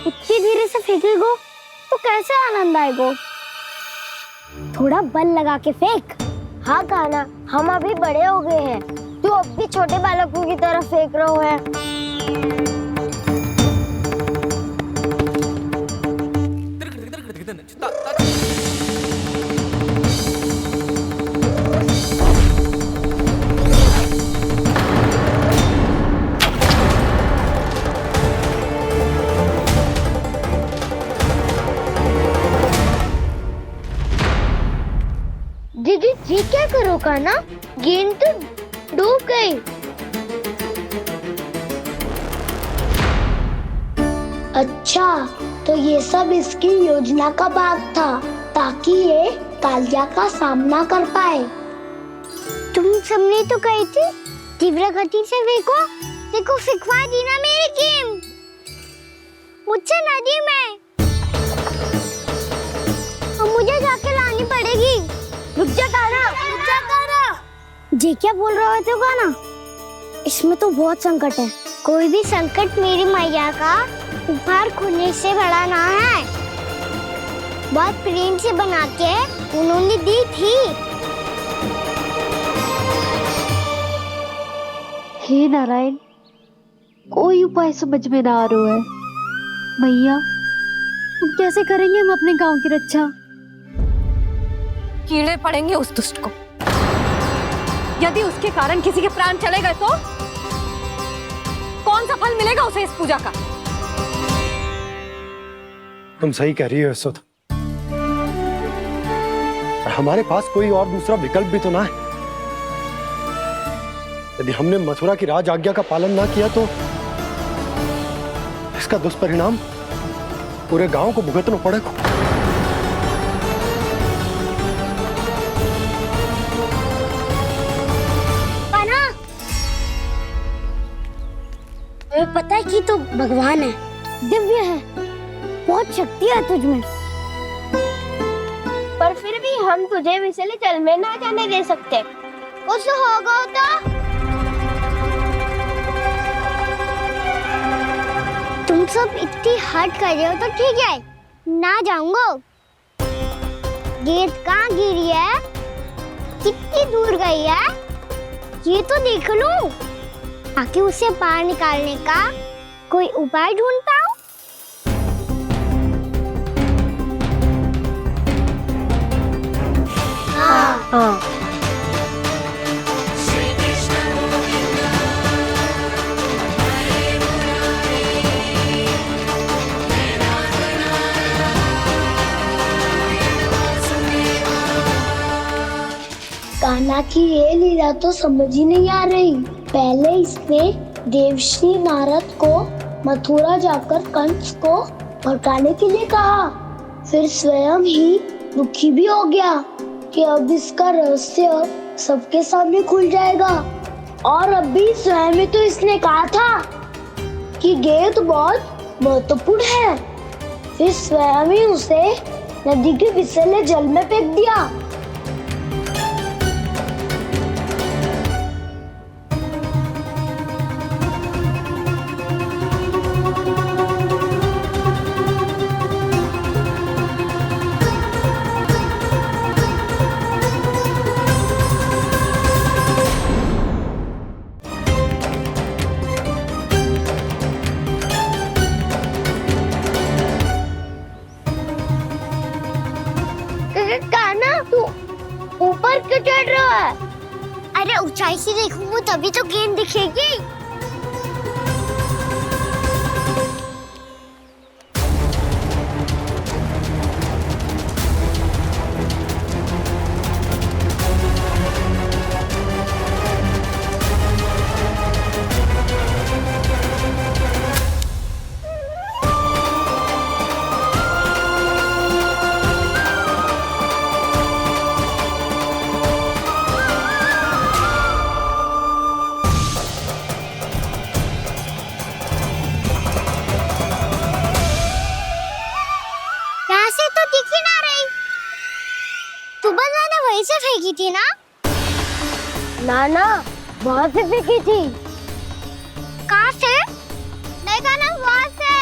इतनी धीरे से फेंकेगो तो कैसे आनंद आएगो? थोड़ा बल लगा के फेंक। हाँ कान्हा, हम अभी बड़े हो गए हैं, तू अब भी छोटे बालकों की तरह फेंक रहे है। दीदी जी क्या करो कान्हा, गेंद तो डूब गई। अच्छा, तो ये सब इसकी योजना का भाग था ताकि ये कालिया का सामना कर पाए। तुम सबने तो कही थी तीव्र गति से फेंको, देखो फिकवा दी ना मेरी गेम। मुझसे नदी में, अब मुझे जाके लानी पड़ेगी। रुक जा कान्हा, रुक जा कान्हा। जे क्या बोल रहे थे कान्हा? इसमें तो बहुत संकट है। कोई भी संकट मेरी मैया का उपहार खोने से बड़ा ना है। बहुत प्रेम से बना के उन्होंने दी थी। हे नारायण, कोई उपाय समझ में ना आ रहा है। मैया, हम कैसे करेंगे हम अपने गांव की रक्षा? कीड़े पड़ेंगे उस दुष्ट को। यदि उसके कारण किसी के प्राण चले गए तो कौन सा फल मिलेगा उसे इस पूजा का? तुम सही कह रही हो यशोद। हमारे पास कोई और दूसरा विकल्प भी तो ना है। यदि हमने मथुरा की राज आज्ञा का पालन ना किया तो इसका दुष्परिणाम पूरे गांव को भुगतना पड़ेगा। तुम्हें पता है कि तू भगवान है, दिव्य है, बहुत शक्ति है तुझमें। पर फिर भी हम तुझे विषैले जल में ना जाने दे सकते। कुछ होगा तो तुम सब इतनी हट कर रहे हो तो ठीक है, ना जाऊंगा। गेंद कहाँ गिरी है, कितनी दूर गई है, ये तो देख लूं, ताकि उसे बाहर निकालने का कोई उपाय ढूंढ पाऊं। हाँ। कान्हा की ये लीला तो समझ ही नहीं आ रही। पहले इसने देवर्षि नारद को मथुरा जाकर कंस को भड़काने के लिए कहा, फिर स्वयं ही दुखी भी हो गया कि अब इसका रहस्य सबके सामने खुल जाएगा। और अभी स्वयं ही तो इसने कहा था कि गेंद बहुत महत्वपूर्ण है, फिर स्वयं ही उसे नदी के विषैले जल में फेंक दिया। कान्हा, तू ऊपर क्यों चढ़ रहा है? अरे ऊंचाई से देखूंगा तभी तो गेंद दिखेगी। वहीं से फेंकी थी ना? ना वहाँ से फेंकी थी। कहाँ से? नहीं कहा ना, वहाँ से।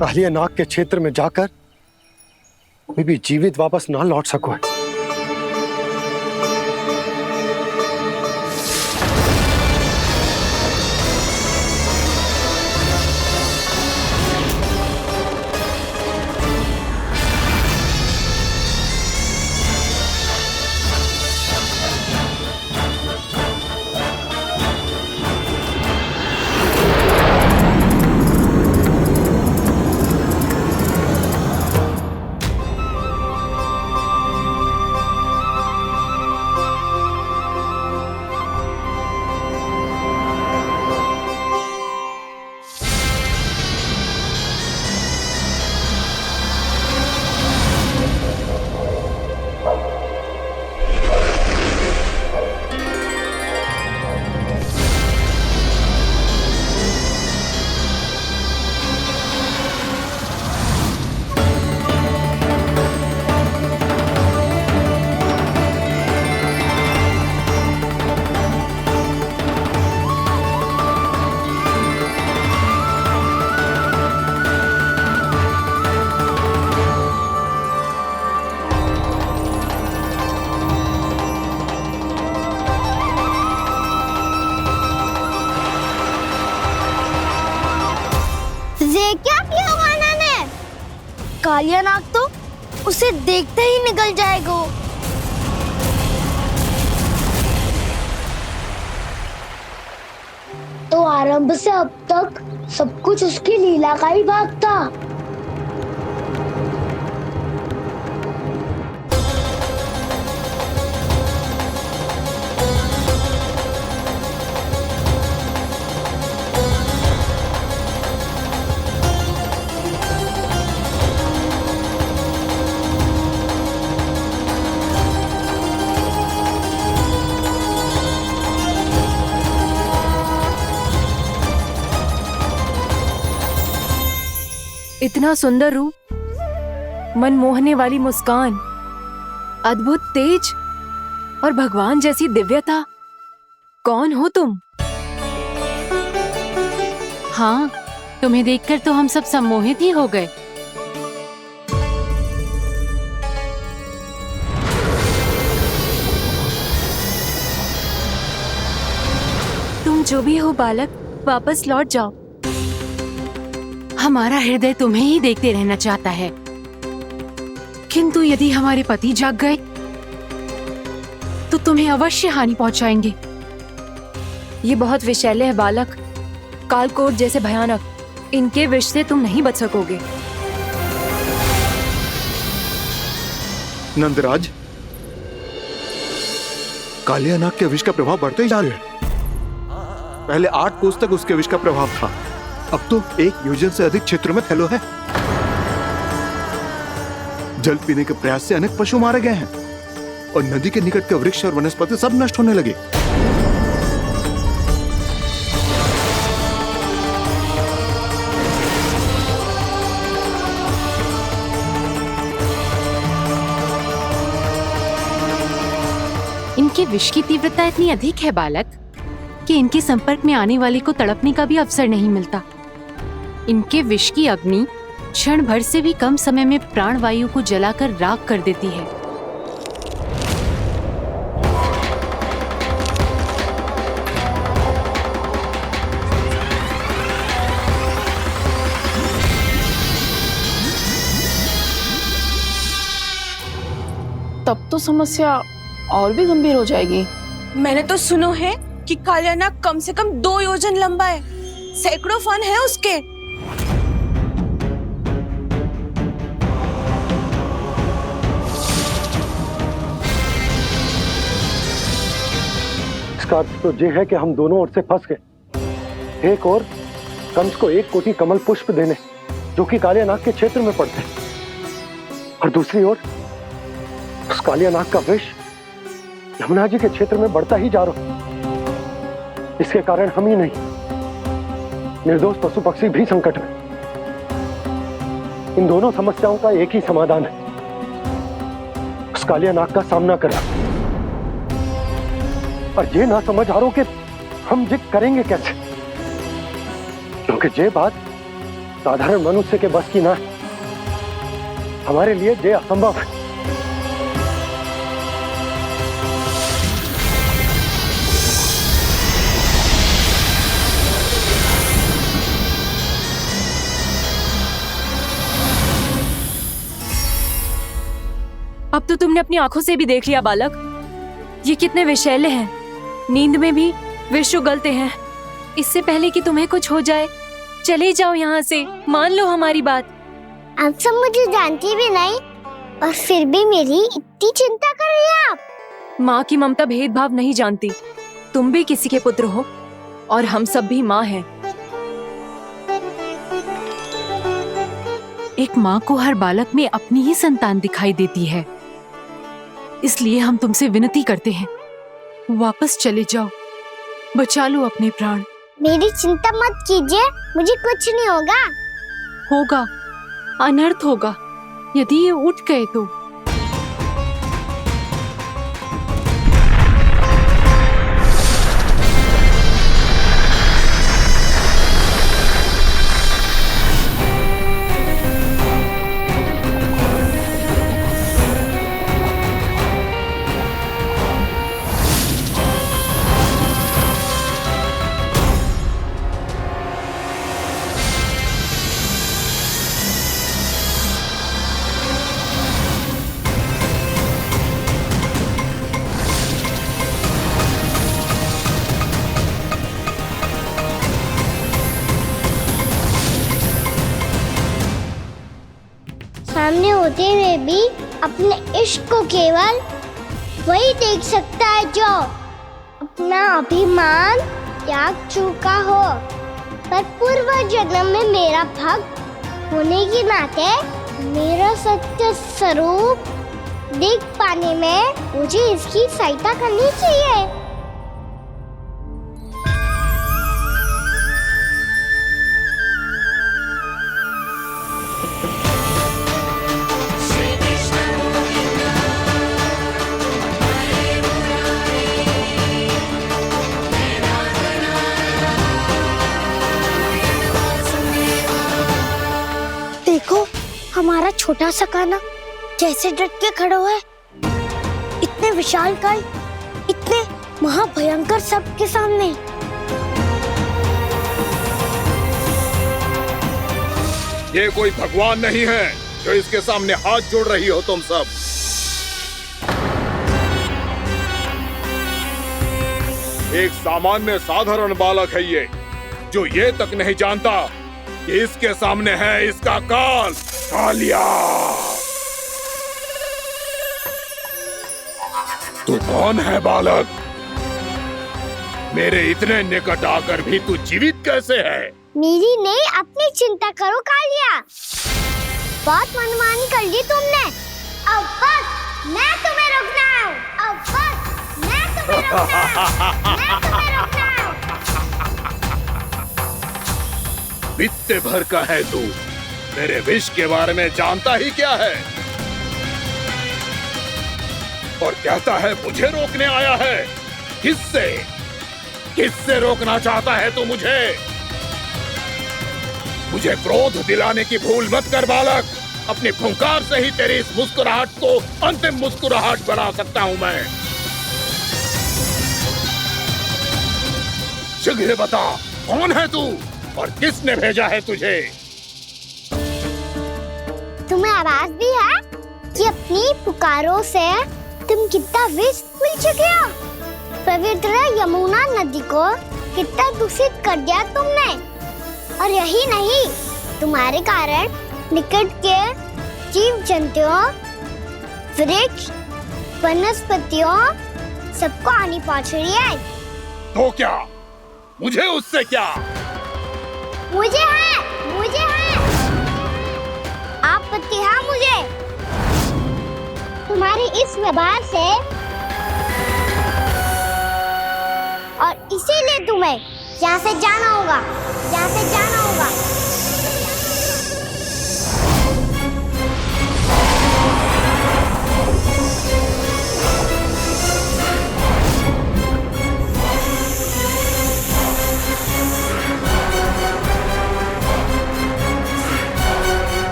कालिया नाग के क्षेत्र में जाकर कोई भी जीवित वापस ना लौट सको है। ये क्या किया वाना ने? कालिया नाग तो उसे देखते ही निकल जाएगा। तो आरंभ से अब तक सब कुछ उसकी लीला का ही भाग था। इतना सुंदर रूप, मन मोहने वाली मुस्कान, अद्भुत तेज और भगवान जैसी दिव्यता। कौन हो तुम? हाँ, तुम्हें देखकर तो हम सब सम्मोहित ही हो गए। तुम जो भी हो बालक, वापस लौट जाओ। हमारा हृदय तुम्हें ही देखते रहना चाहता है, किंतु यदि हमारे पति जाग गए तो तुम्हें अवश्य हानि पहुंचाएंगे। ये बहुत विषैले है बालक, कालकोट जैसे भयानक। इनके विष से तुम नहीं बच सकोगे। नंदराज, कालिया नाग के विष का प्रभाव बढ़ते ही जा रहा है। पहले 8 कोस तक उसके विष का प्रभाव था, अब तो 1 योजन से अधिक क्षेत्र में फैलो है। जल पीने के प्रयास से अनेक पशु मारे गए हैं और नदी के निकट के वृक्ष और वनस्पति सब नष्ट होने लगे। इनके विष की तीव्रता इतनी अधिक है बालक कि इनके संपर्क में आने वाले को तड़पने का भी अवसर नहीं मिलता। इनके विष की अग्नि क्षण भर से भी कम समय में प्राणवायु को जलाकर राख कर देती है। तब तो समस्या और भी गंभीर हो जाएगी। मैंने तो सुनो है कि कालिया नाग कम से कम 2 योजन लंबा है, सैकड़ों फन है उसके। इसका अर्थ तो ये है कि हम दोनों ओर से फंस गए। एक और कंस को 1 कोटि कमल पुष्प देने जो कि कालिया नाग के क्षेत्र में पड़ते हैं, और दूसरी ओर उस कालिया नाग का विष यमुना जी के क्षेत्र में बढ़ता ही जा रहा। इसके कारण हम ही नहीं, निर्दोष पशु पक्षी भी संकट में। इन दोनों समस्याओं का एक ही समाधान है, उस कालिया नाग का सामना करना। और ये ना समझ आ रहा कि हम ये करेंगे कैसे, क्योंकि ये बात साधारण मनुष्य के बस की ना है। हमारे लिए ये असंभव है। अब तो तुमने अपनी आंखों से भी देख लिया बालक, ये कितने विषैले हैं। नींद में भी विष उगलते हैं। इससे पहले कि तुम्हें कुछ हो जाए, चले जाओ यहाँ से, मान लो हमारी बात। आप सब मुझे जानती भी नहीं और फिर भी मेरी इतनी चिंता कर रही हैं आप। माँ की ममता भेदभाव नहीं जानती। तुम भी किसी के पुत्र हो और हम सब भी माँ हैं। एक माँ को हर बालक में अपनी ही संतान दिखाई देती है। इसलिए हम तुमसे विनती करते हैं, वापस चले जाओ, बचा लो अपने प्राण। मेरी चिंता मत कीजिए, मुझे कुछ नहीं होगा। होगा, अनर्थ होगा यदि ये उठ गए तो। सामने होते हुए भी अपने इश्क को केवल वही देख सकता है जो अपना अभिमान त्याग चुका हो। पर पूर्व जन्म में मेरा भक्त होने के नाते मेरा सत्य स्वरूप देख पाने में मुझे इसकी सहायता करनी चाहिए। देखो हमारा छोटा सा कान्हा कैसे डट के खड़ा है। इतने विशालकाय, इतने महाभयंकर सबके सामने। ये कोई भगवान नहीं है जो इसके सामने हाथ जोड़ रही हो तुम सब। एक सामान्य साधारण बालक है ये, जो ये तक नहीं जानता कि इसके सामने है इसका काल, कालिया। तू कौन है बालक? मेरे इतने निकट आकर भी तू जीवित कैसे है? मेरी नहीं, अपनी चिंता करो कालिया। बहुत मनमानी कर ली तुमने। अब बस मैं तुम्हें रोकना हूँ। अब बस मैं तुम्हें रोकना हूँ। मैं तुम्हें रोकना हूँ। बित्ते भर का है तू, मेरे विष के बारे में जानता ही क्या है? और कहता है मुझे रोकने आया है। किससे? किससे रोकना चाहता है तू मुझे? मुझे क्रोध दिलाने की भूल मत कर बालक। अपनी फुंकार से ही तेरी इस मुस्कुराहट को अंतिम मुस्कुराहट बना सकता हूं मैं। शीघ्र बता, कौन है तू और किसने भेजा है तुझे? तुम्हें आवाज भी है कि अपनी पुकारों से तुम कितना विष भूल चुके हो। पवित्र यमुना नदी को कितना दूषित कर दिया तुमने। और यही नहीं, तुम्हारे कारण निकट के जीव जंतुओं, वृक्ष, वनस्पतियों सबको हानि पहुंच रही है। तो क्या? मुझे उससे क्या? मुझे है आपत्ति है मुझे तुम्हारे इस व्यवहार से। और इसीलिए तुम्हें यहाँ से जाना होगा, यहाँ से जाना होगा।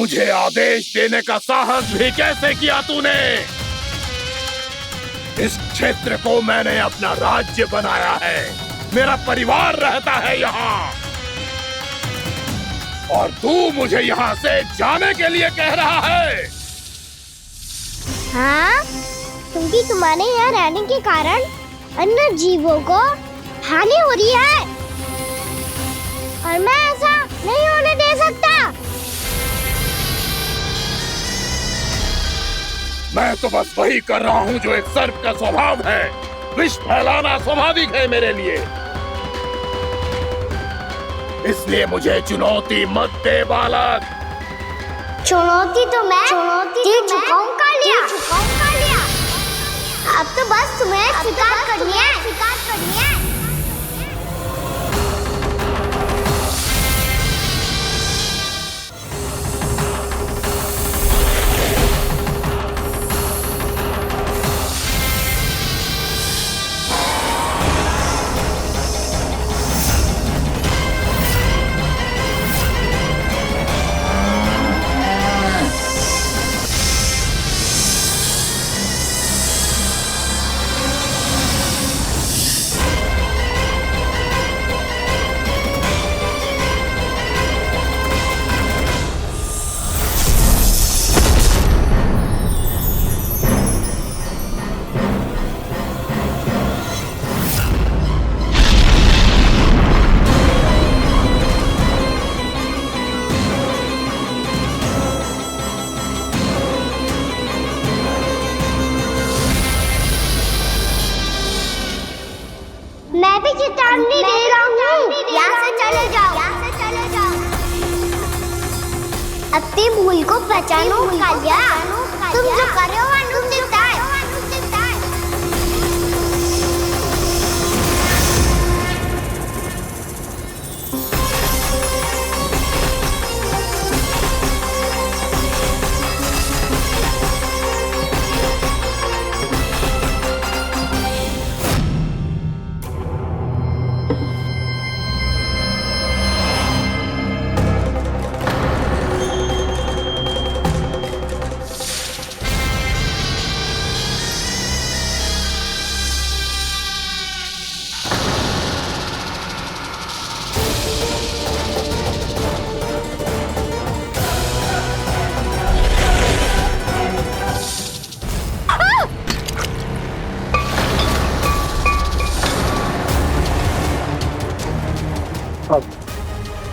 मुझे आदेश देने का साहस भी कैसे किया तूने? इस क्षेत्र को मैंने अपना राज्य बनाया है, मेरा परिवार रहता है यहाँ, और तू मुझे यहाँ से जाने के लिए कह रहा है? हाँ, क्योंकि तुम्हारे यहाँ रहने के कारण अन्य जीवों को हानि हो रही है और मैं ऐसा नहीं होने दे सकता। मैं तो बस वही कर रहा हूँ जो एक सर्प का स्वभाव है। विष फैलाना स्वाभाविक है मेरे लिए, इसलिए मुझे चुनौती मत दे बालक। चुनौती तो मैं दे चुका हूँ कालिया। अब तो बस तुम्हें स्वीकार करनी है। मैं भी चेतावनी दे रहा हूँ, यहाँ से चले जाओ। अपनी भूल को पहचानो कालिया, तुम जो कर रहे हो अनुचित है।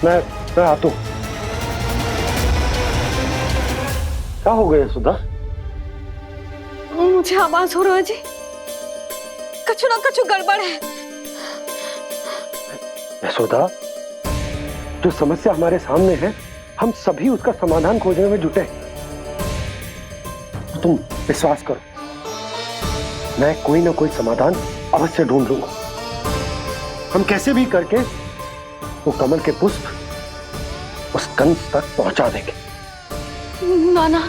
मैं आता हूँ। क्या हो गया सुधा? मुझे आवाज हो रहा है जी, कछु ना कछु गड़बड़ है। यशोदा, जो समस्या हमारे सामने है, हम सभी उसका समाधान खोजने में जुटे। तो तुम विश्वास करो, मैं कोई ना कोई समाधान अवश्य ढूंढ लूंगा। हम कैसे भी करके वो कमल के पुष्प उस कंस तक पहुंचा देंगे। नाना,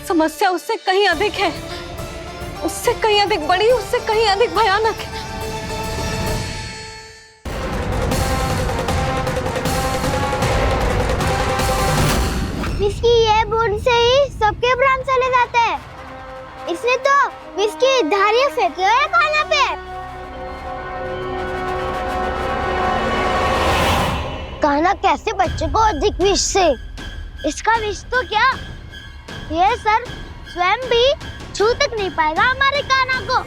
समस्या उससे कहीं अधिक है, उससे कहीं अधिक बड़ी, उससे कहीं अधिक भयानक है। इसकी ये बूंद से ही सबके प्राण चले जाते हैं। इसने तो विष की धारियां फेंकी है खाना पे। कान्हा कैसे बच्चे को अधिक विष से? इसका विष तो क्या, ये सर स्वयं भी छू तक नहीं पाएगा हमारे कान्हा को।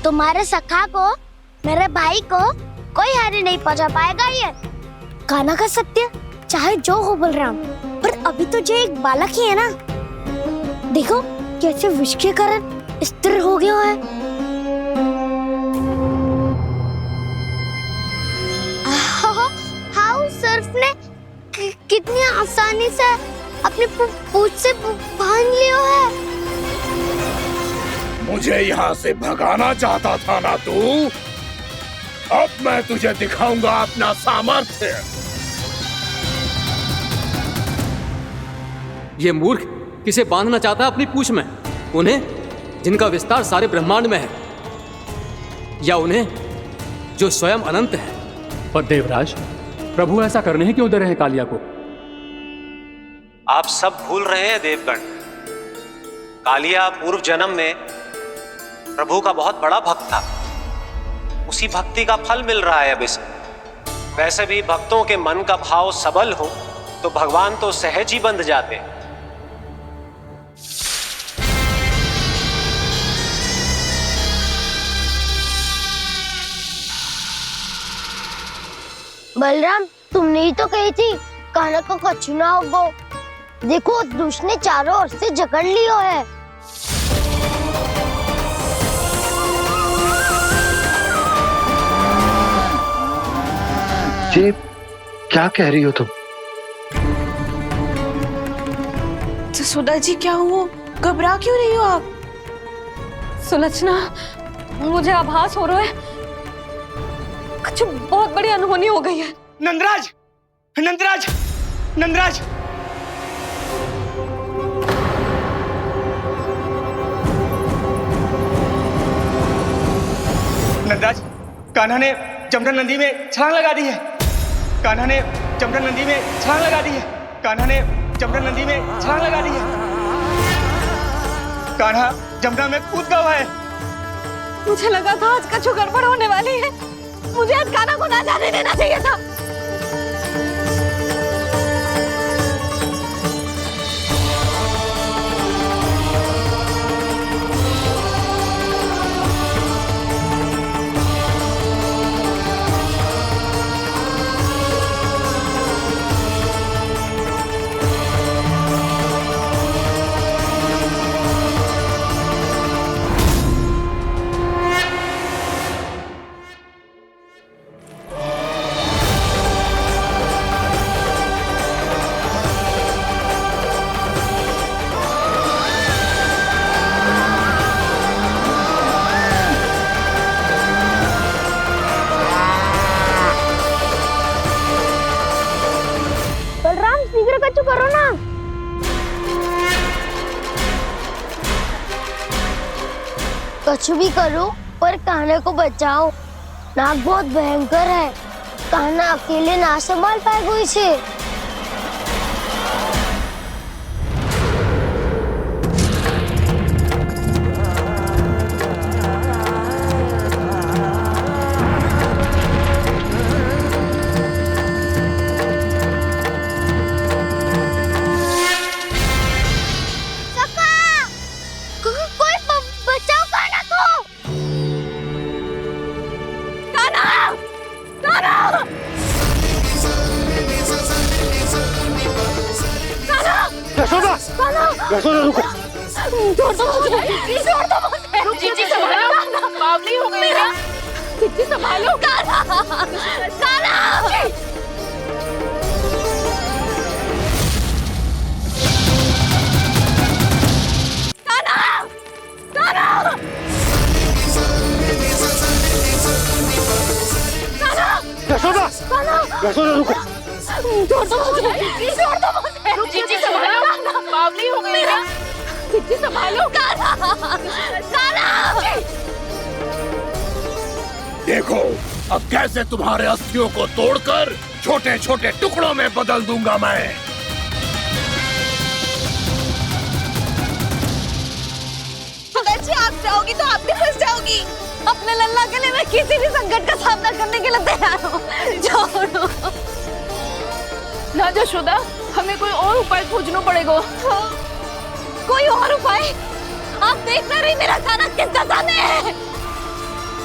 तुम्हारे सखा को, मेरे भाई को कोई हानि नहीं पहुंचा पाएगा। ये कान्हा का सत्य चाहे जो हो बलराम, पर अभी तो जो एक बालक ही है ना। देखो कैसे विष के कारण स्थिर हो गया है। हाउ सर्फ ने कितनी आसानी से अपनी पूंछ से बांध लिया है। मुझे यहाँ से भगाना चाहता था ना तू? अब मैं तुझे दिखाऊंगा अपना सामर्थ्य। ये मूर्ख किसे बांधना चाहता है अपनी पूंछ में? उन्हें जिनका विस्तार सारे ब्रह्मांड में है, या उन्हें जो स्वयं अनंत है? पर देवराज, प्रभु ऐसा करने ही क्यों दे रहे हैं कालिया को? आप सब भूल रहे हैं देवगण। कालिया पूर्व जन्म में प्रभु का बहुत बड़ा भक्त था। उसी भक्ति का फल मिल रहा है अब इसे। वैसे भी भक्तों के मन का भाव सबल हो तो भगवान तो सहज ही बंध जाते हैं। बलराम, तुमने ही तो कही थी कान्हा को कछु ना होगो। देखो उस दुष्ट ने चारों ओर से जकड़ लियो है। ये क्या कह रही हो तुम? जसोदा जी, क्या हुआ? घबरा क्यों रही हो आप? सुलक्षणा, मुझे आभास हो रहा है कुछ बहुत बड़ी अनहोनी हो गई है। नंदराज, नंदराज, नंदराज! नंदराज, कान्हा ने जमदग्नि नदी में छलांग लगा दी है। कान्हा ने जमदग्नि नदी में छलांग लगा दी है। कान्हा ने जमदग्नि नदी में छलांग लगा दी है। कान्हा जमुना में कूद गया है। मुझे लगा था आज कछु गड़बड़ होने वाली है। मुझे आज कान्हा को ना जाने देना चाहिए था। करो ना। कछु भी करो पर कान्हा को बचाओ। नाग बहुत भयंकर है। कान्हा अकेले ना संभाल पाएगा इसे। यशोदा रुको। छोड़ दो मुझे, छोड़ दो मुझे। जीजी संभालो, बावली हो गई है। जीजी संभालो। कान्हा, कान्हा। यशोदा, यशोदा रुको। छोड़ दो मुझे, छोड़ दो मुझे। जीजी संभालो, बावली हो गई है। जीजी संभालो। देखो अब कैसे तुम्हारे अस्थियों को तोड़कर छोटे छोटे टुकड़ों में बदल दूंगा मैं। अगर आप जाओगी तो आप भी फंस जाओगी। अपने लल्ला के लिए मैं किसी भी संकट का सामना करने के लिए तैयार हूँ। छोड़ो ना यशोदा, हमें कोई और उपाय खोजना पड़ेगा। कोई और उपाय? आप देख ना रही मेरा कान्हा किस दशा में है।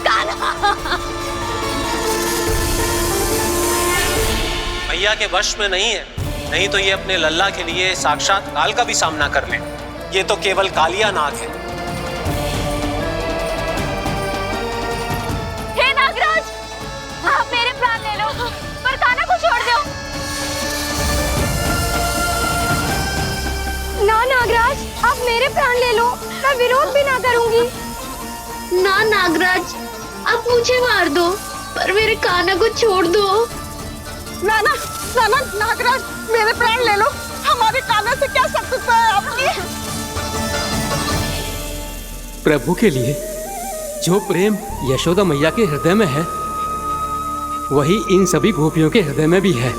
कान्हा मैया के वश में नहीं है, नहीं तो ये अपने लल्ला के लिए साक्षात काल का भी सामना कर ले। ये तो केवल कालिया नाग है। हे नागराज, आप मेरे प्राण ले लो पर कान्हा को छोड़ दो। ना नागराज, आप मेरे प्राण ले लो, मैं विरोध भी ना करूंगी। ना नागराज, आप मुझे मार दो पर मेरे कान्हा को छोड़ दो। ना ना ना ना नागराज, मेरे प्राण ले लो। हमारे कान्हा से क्या शत्रुता प्रभु के लिए जो प्रेम यशोदा मैया के हृदय में है वही इन सभी गोपियों के हृदय में भी है।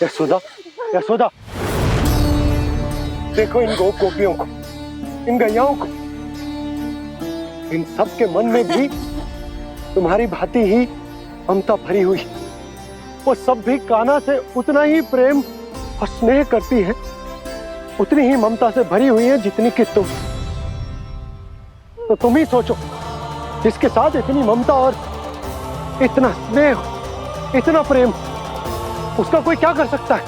यशोदा, यशोदा, देखो इन गोपियों को, इन गैयाओं को, इन सब के मन में भी तुम्हारी भांति ही ममता भरी हुई। वो सब भी कान्हा से उतना ही प्रेम और स्नेह करती है, उतनी ही ममता से भरी हुई है जितनी कि तुम। तो तुम ही सोचो, जिसके साथ इतनी ममता और इतना स्नेह, इतना प्रेम, उसका कोई क्या कर सकता है?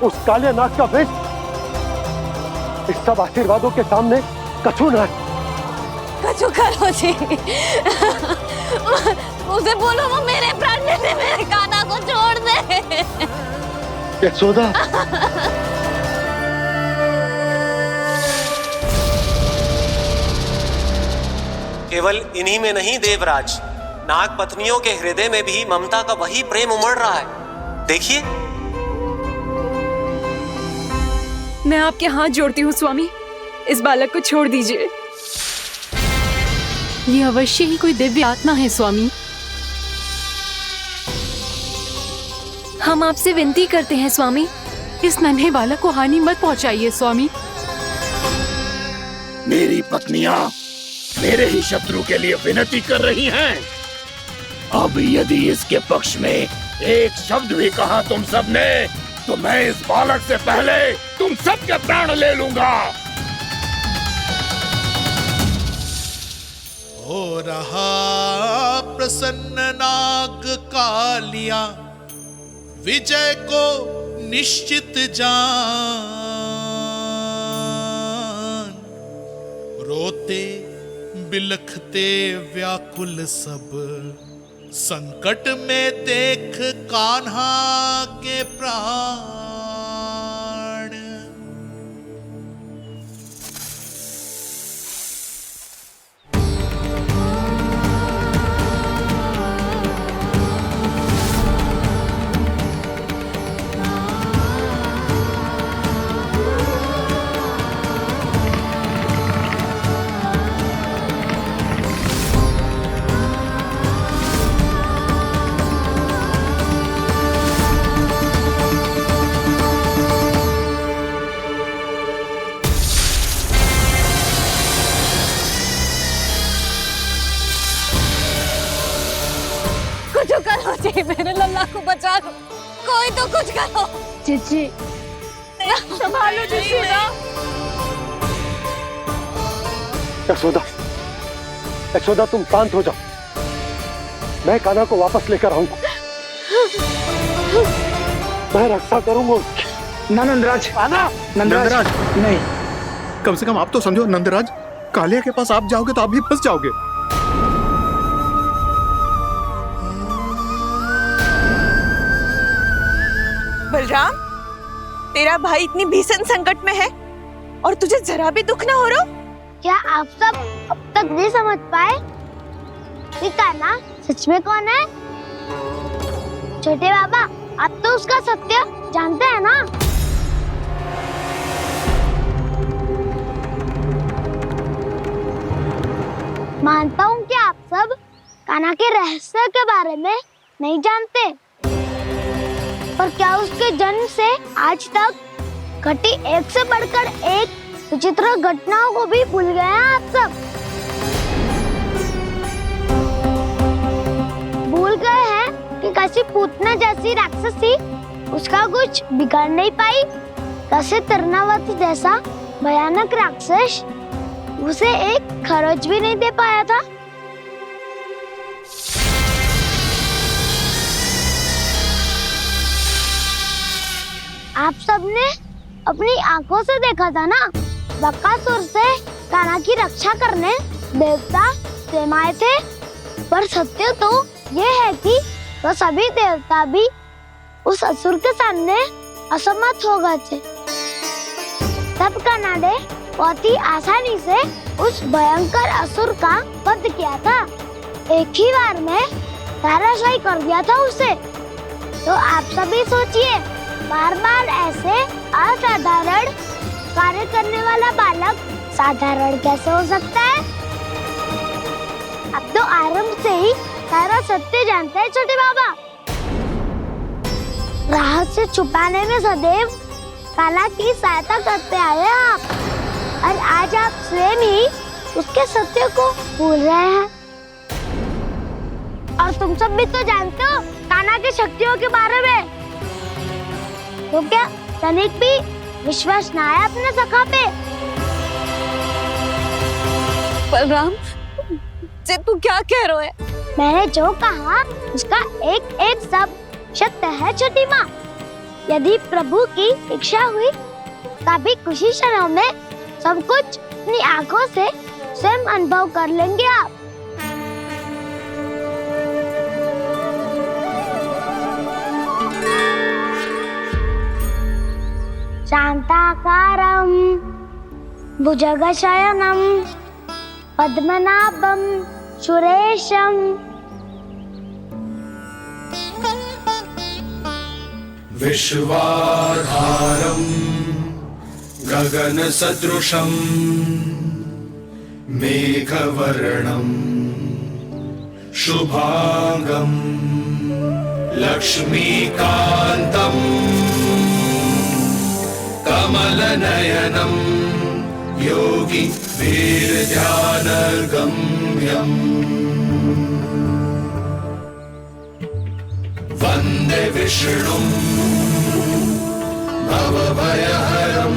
उस काले नाग का विष इस सब आशीर्वादों के सामने कछु न है। कछु करो जी, उसे बोलो वो मेरे प्राण में से मेरे कान्हा को छोड़ दे। यशोदा, केवल इन्हीं में नहीं देवराज, नाग पत्नियों के हृदय में भी ममता का वही प्रेम उमड़ रहा है। देखिए। मैं आपके हाथ जोड़ती हूँ स्वामी, इस बालक को छोड़ दीजिए। ये अवश्य ही कोई दिव्य आत्मा है स्वामी। हम आपसे विनती करते हैं स्वामी, इस नन्हे बालक को हानि मत पहुंचाइए स्वामी। मेरी पत्नियां मेरे ही शत्रु के लिए विनती कर रही हैं। अब यदि इसके पक्ष में एक शब्द भी कहा तुम सबने, तो मैं इस बालक से पहले तुम सबके प्राण ले लूंगा। हो रहा प्रसन्न नाग कालिया, विजय को निश्चित जान। रोते बिलखते व्याकुल सब, संकट में देख कान्हा के प्राण। मेरे लल्ला को बचा लो, कोई तो कुछ करो। जीजी, संभालो जीजी ना। यशोदा, यशोदा तुम शांत हो जाओ, मैं कान्हा को वापस लेकर आऊंगा। मैं रक्षा करूंगा उसकी। ना नंदराज, नंदराज नहीं। कम से कम आप तो समझो नंदराज, कालिया के पास आप जाओगे तो आप भी फंस जाओगे। बलराम, तेरा भाई इतनी भीषण संकट में है और तुझे जरा भी दुख ना हो रहा? क्या आप सब अब तक नहीं समझ पाए कि कान्हा सच में कौन है? छोटे बाबा, आप तो उसका सत्य जानते हैं ना? मानता हूँ कि आप सब कान्हा के रहस्य के बारे में नहीं जानते, पर क्या उसके जन्म से आज तक घटी एक से बढ़कर एक विचित्र घटनाओं को भी भूल गए हैं आप सब? भूल गए हैं कि कैसी पूतना जैसी राक्षसी उसका कुछ बिगाड़ नहीं पाई, कैसे तरनावती जैसा भयानक राक्षस उसे एक खरोच भी नहीं दे पाया था। आप सबने अपनी आंखों से देखा था ना, बकासुर से कान्हा की रक्षा करने देवता स्वयं आए थे, पर सत्य तो ये है कि वो सभी देवता भी उस असुर के सामने असमर्थ हो गए थे। तब कान्हा ने बहुत ही आसानी से उस भयंकर असुर का वध किया था। एक ही बार में धराशायी कर दिया था उसे। तो आप सभी सोचिए, बार बार ऐसे असाधारण कार्य करने वाला बालक साधारण कैसे हो सकता है? अब तो आरंभ से ही सारा सत्य जानते हैं छोटे बाबा। रहस्य छुपाने में सदैव काला की सहायता करते आए हैं आप, और आज आप स्वयं ही उसके सत्य को भूल रहे हैं। और तुम सब भी तो जानते हो कान्हा की शक्तियों के बारे में। तो क्या तनिक भी विश्वास न आया अपने सखा पे? बलराम, जे तू क्या कह रहे है? मैंने जो कहा उसका एक एक शब्द सत्य है छोटी माँ। यदि प्रभु की इच्छा हुई तभी कुछ ही क्षणों में सब कुछ अपनी आंखों से स्वयं अनुभव कर लेंगे आप। शांताकारं भुजगशयनं पद्मनाभं सुरेशं विश्वाधारं गगनसदृशं मेघवर्णं शुभांगं लक्ष्मीकान्तं कमलनयनं योगी वीरध्यानगम्यम् वन्दे विष्णुं भवभयहरं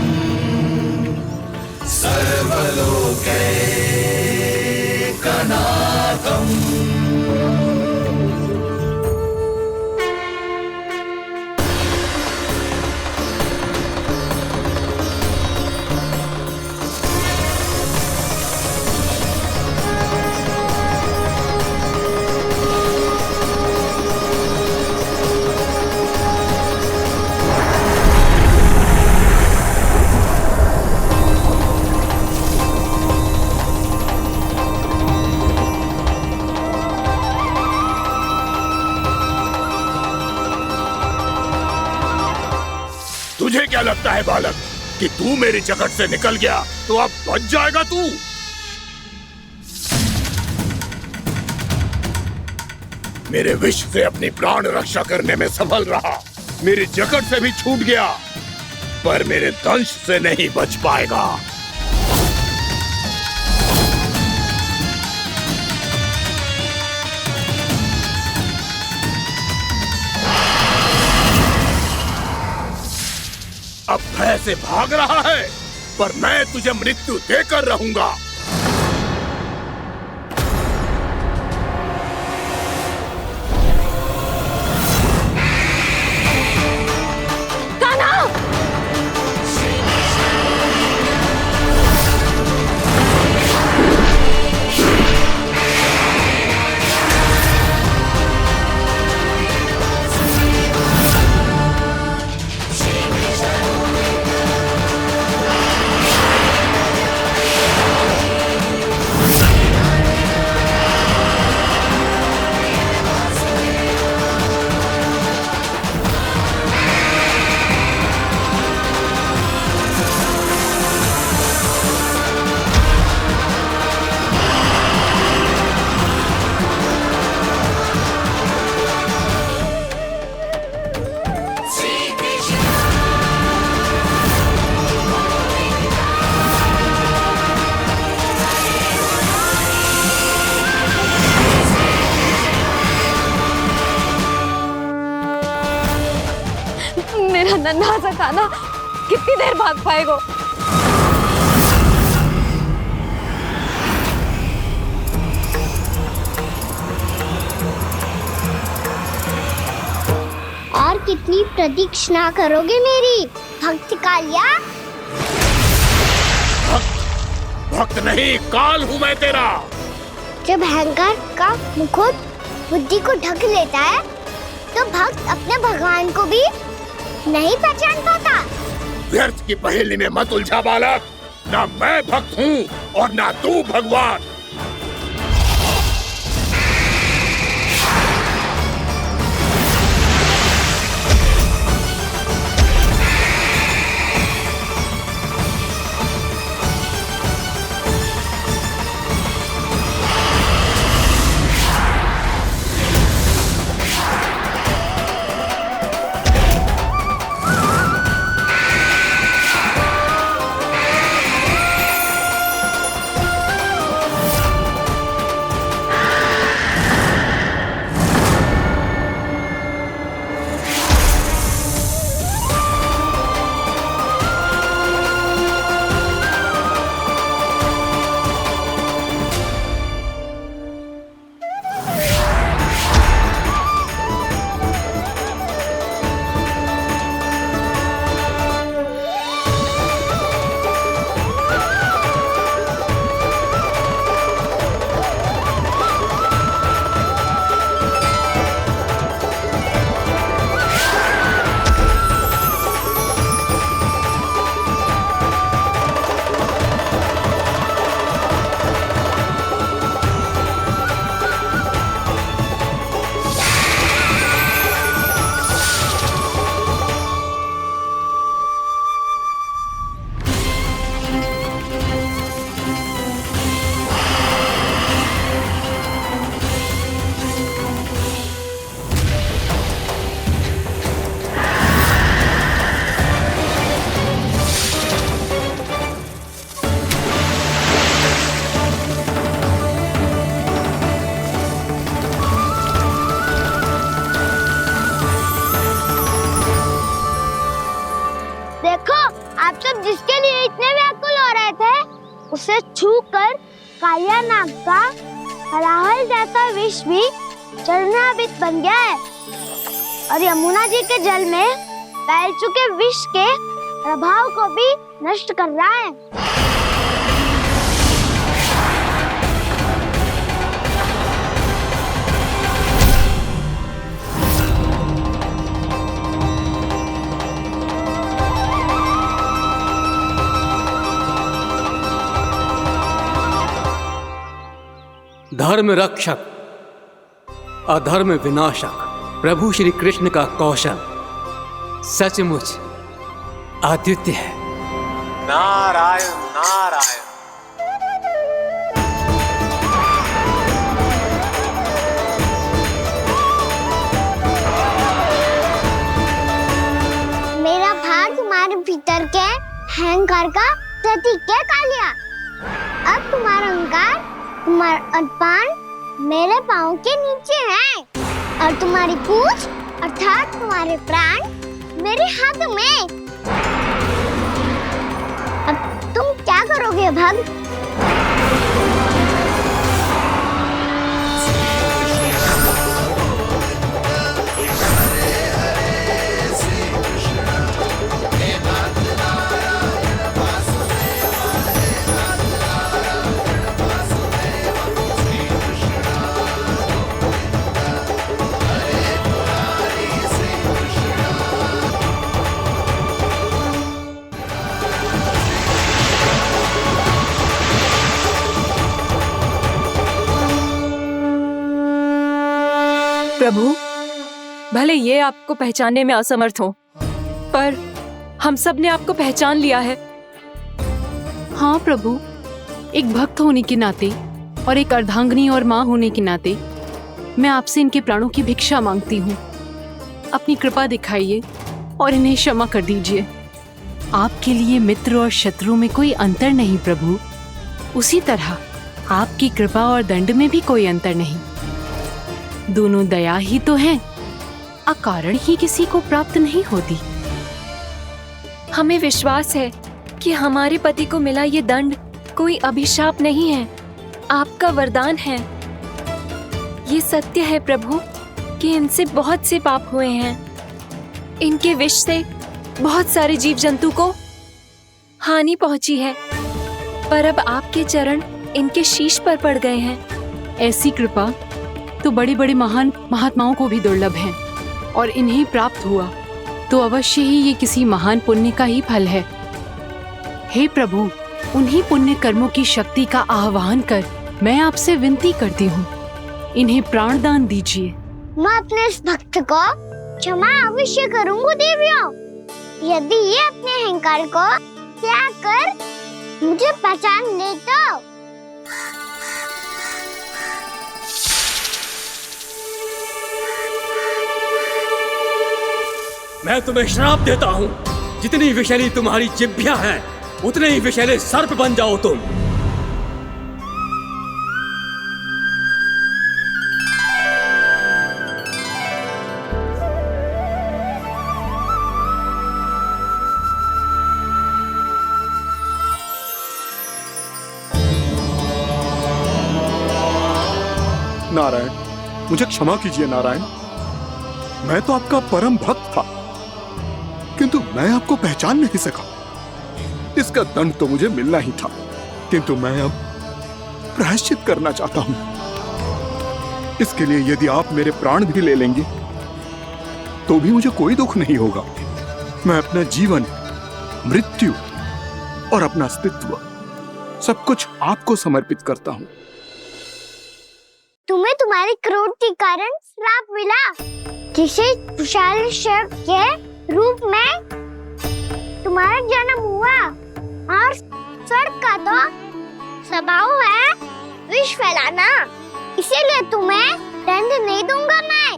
सर्वलोकैकनाथम्। तुझे क्या लगता है बालक कि तू मेरी जगत से निकल गया तो अब बच जाएगा तू? मेरे विष से अपनी प्राण रक्षा करने में सफल रहा, मेरी जगत से भी छूट गया, पर मेरे दंश से नहीं बच पाएगा। अब भय से भाग रहा है, पर मैं तुझे मृत्यु देकर रहूंगा। मेरा नन्हा सा कान्हा कितनी देर भाग पाएगा? और कितनी प्रतीक्षा करोगे मेरी भक्त कालिया? भक्त नहीं, काल हूँ मैं तेरा। जब अहंकार का मुकुट बुद्धि को ढक लेता है तो भक्त अपने भगवान को भी नहीं पहचान पाता। व्यर्थ की पहेली में मत उलझा बालक। ना मैं भक्त हूँ और ना तू भगवान। उसे छूकर कालिया नाग का हलाहल जैसा विष भी चरणामृत बन गया है और यमुना जी के जल में फैल चुके विष के प्रभाव को भी नष्ट कर रहा है। धर्म रक्षक अधर्म विनाशक प्रभु श्री कृष्ण का कौशल सचमुच अद्वितीय है। नारायण नारायण। मेरा भाग तुम्हारे भीतर के अहंकार का प्रतीक है कालिया। अब तुम्हारा अहंकार, तुम्हारा अनपान मेरे पाँव के नीचे है और तुम्हारी पूंछ अर्थात तुम्हारे प्राण मेरे हाथ में। अब तुम क्या करोगे भक्त? प्रभु, भले ये आपको पहचानने में असमर्थ हो, पर हम सब ने आपको पहचान लिया है। हाँ प्रभु, एक भक्त होने के नाते और एक अर्धांगिनी और माँ होने के नाते मैं आपसे इनके प्राणों की भिक्षा मांगती हूँ। अपनी कृपा दिखाइए और इन्हें क्षमा कर दीजिए। आपके लिए मित्र और शत्रु में कोई अंतर नहीं प्रभु, उसी तरह आपकी कृपा और दंड में भी कोई अंतर नहीं। दोनों दया ही तो हैं, अकारण ही किसी को प्राप्त नहीं होती। हमें विश्वास है कि हमारे पति को मिला ये दंड कोई अभिशाप नहीं है, आपका वरदान है। ये सत्य है प्रभु कि इनसे बहुत से पाप हुए हैं। इनके विष से बहुत सारे जीव जंतु को हानि पहुंची है, पर अब आपके चरण इनके शीश पर पड़ गए हैं। ऐसी कृपा तो बड़े बड़े महान महात्माओं को भी दुर्लभ है, और इन्हें प्राप्त हुआ तो अवश्य ही ये किसी महान पुण्य का ही फल है। हे प्रभु, उन्हीं पुण्य कर्मों की शक्ति का आह्वान कर मैं आपसे विनती करती हूँ, इन्हें प्राण दान दीजिए। मैं अपने इस भक्त को क्षमा अवश्य करूंगा देवियों, यदि ये अपने अहंकार को त्याग कर मुझे पहचान ले तो। मैं तुम्हें श्राप देता हूँ, जितनी विषैली तुम्हारी जिह्वा है उतने ही विषैले सर्प बन जाओ तुम। नारायण, मुझे क्षमा कीजिए नारायण। मैं तो आपका परम भक्त था, किंतु मैं आपको पहचान नहीं सका। इसका दंड तो मुझे मिलना ही था, किंतु मैं अब प्रायश्चित करना चाहता हूं। इसके लिए यदि आप मेरे प्राण भी ले लेंगे तो भी मुझे कोई दुख नहीं होगा। मैं अपना जीवन, मृत्यु और अपना अस्तित्व सब कुछ आपको समर्पित करता हूं। तुम्हें तुम्हारी क्रोध के कारण श्राप मिला, जिसे विशाल सर्प के रूप में तुम्हारा जन्म हुआ, और सर्प का तो स्वभाव है विष फैलाना। इसीलिए तुम्हें दंड नहीं दूंगा मैं,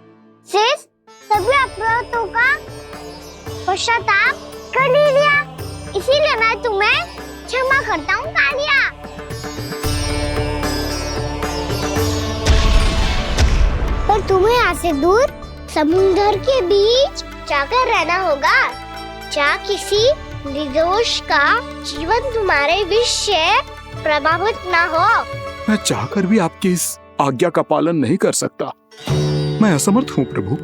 सिर्फ सभी अपराधों का पश्चाताप कर लिया, इसीलिए मैं तुम्हें क्षमा करता हूँ कालिया। पर तुम्हें यहाँ से दूर समुद्र के बीच जाकर रहना होगा, जहाँ किसी निर्दोष का जीवन तुम्हारे विष से प्रभावित ना हो। मैं चाहकर भी आपकी इस आज्ञा का पालन नहीं कर सकता। मैं असमर्थ हूँ प्रभु,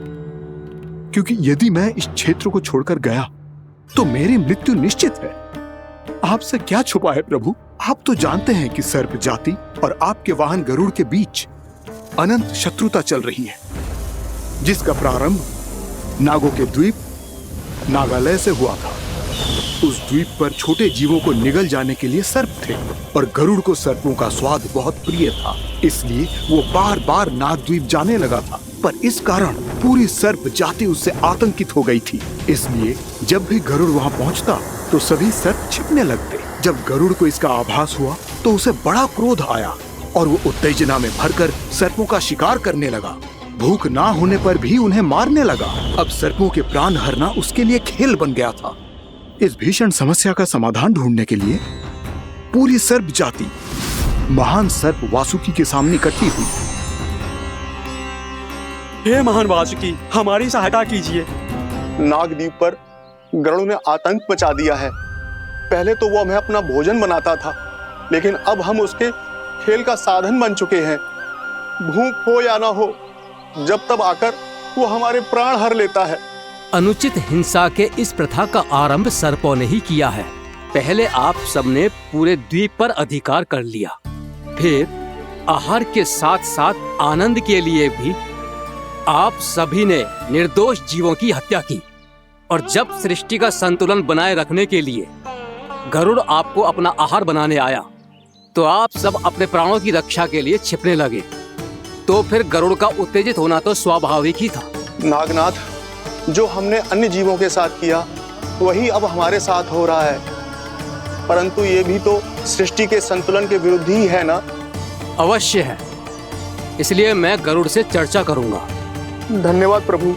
क्योंकि यदि मैं इस क्षेत्र को छोड़कर गया तो मेरी मृत्यु निश्चित है। आपसे क्या छुपा है प्रभु, आप तो जानते हैं कि सर्प जाति और आपके वाहन गरुड़ के बीच अनंत शत्रुता चल रही है, जिसका प्रारंभ नागों के द्वीप नागालय से हुआ था। उस द्वीप पर छोटे जीवों को निगल जाने के लिए सर्प थे, और गरुड़ को सर्पों का स्वाद बहुत प्रिय था, इसलिए वो बार बार नागद्वीप जाने लगा था। पर इस कारण पूरी सर्प जाति उससे आतंकित हो गई थी। इसलिए जब भी गरुड़ वहां पहुंचता तो सभी सर्प छिपने लगते। जब गरुड़ को इसका आभास हुआ तो उसे बड़ा क्रोध आया, और वो उत्तेजना में भरकर सर्पों का शिकार करने लगा। भूख ना होने पर भी उन्हें मारने लगा। अब सर्पों के प्राण हरना उसके लिए खेल बन गया था। इस भीषण समस्या का समाधान ढूंढने के लिए पूरी सर्प जाति महान सर्प वासुकी के सामने इकट्ठी हुई। हे महान वासुकी, हमारी सहायता कीजिए। नागद्वीप पर गरुड़ ने आतंक मचा दिया है। पहले तो वो हमें अपना भोजन बनाता था, लेकिन अब हम उसके खेल का साधन बन चुके हैं। भूख हो या ना हो, जब तब आकर वो हमारे प्राण हर लेता है। अनुचित हिंसा के इस प्रथा का आरंभ सर्पों ने ही किया है। पहले आप सबने पूरे द्वीप पर अधिकार कर लिया, फिर आहार के साथ साथ आनंद के लिए भी आप सभी ने निर्दोष जीवों की हत्या की। और जब सृष्टि का संतुलन बनाए रखने के लिए गरुड़ आपको अपना आहार बनाने आया, तो आप सब अपने प्राणों की रक्षा के लिए छिपने लगे। तो फिर गरुड़ का उत्तेजित होना तो स्वाभाविक ही था। नागनाथ, जो हमने अन्य जीवों के साथ किया वही अब हमारे साथ हो रहा है, परंतु ये भी तो सृष्टि के संतुलन के विरुद्ध ही है ना? अवश्य है, इसलिए मैं गरुड़ से चर्चा करूंगा। धन्यवाद प्रभु।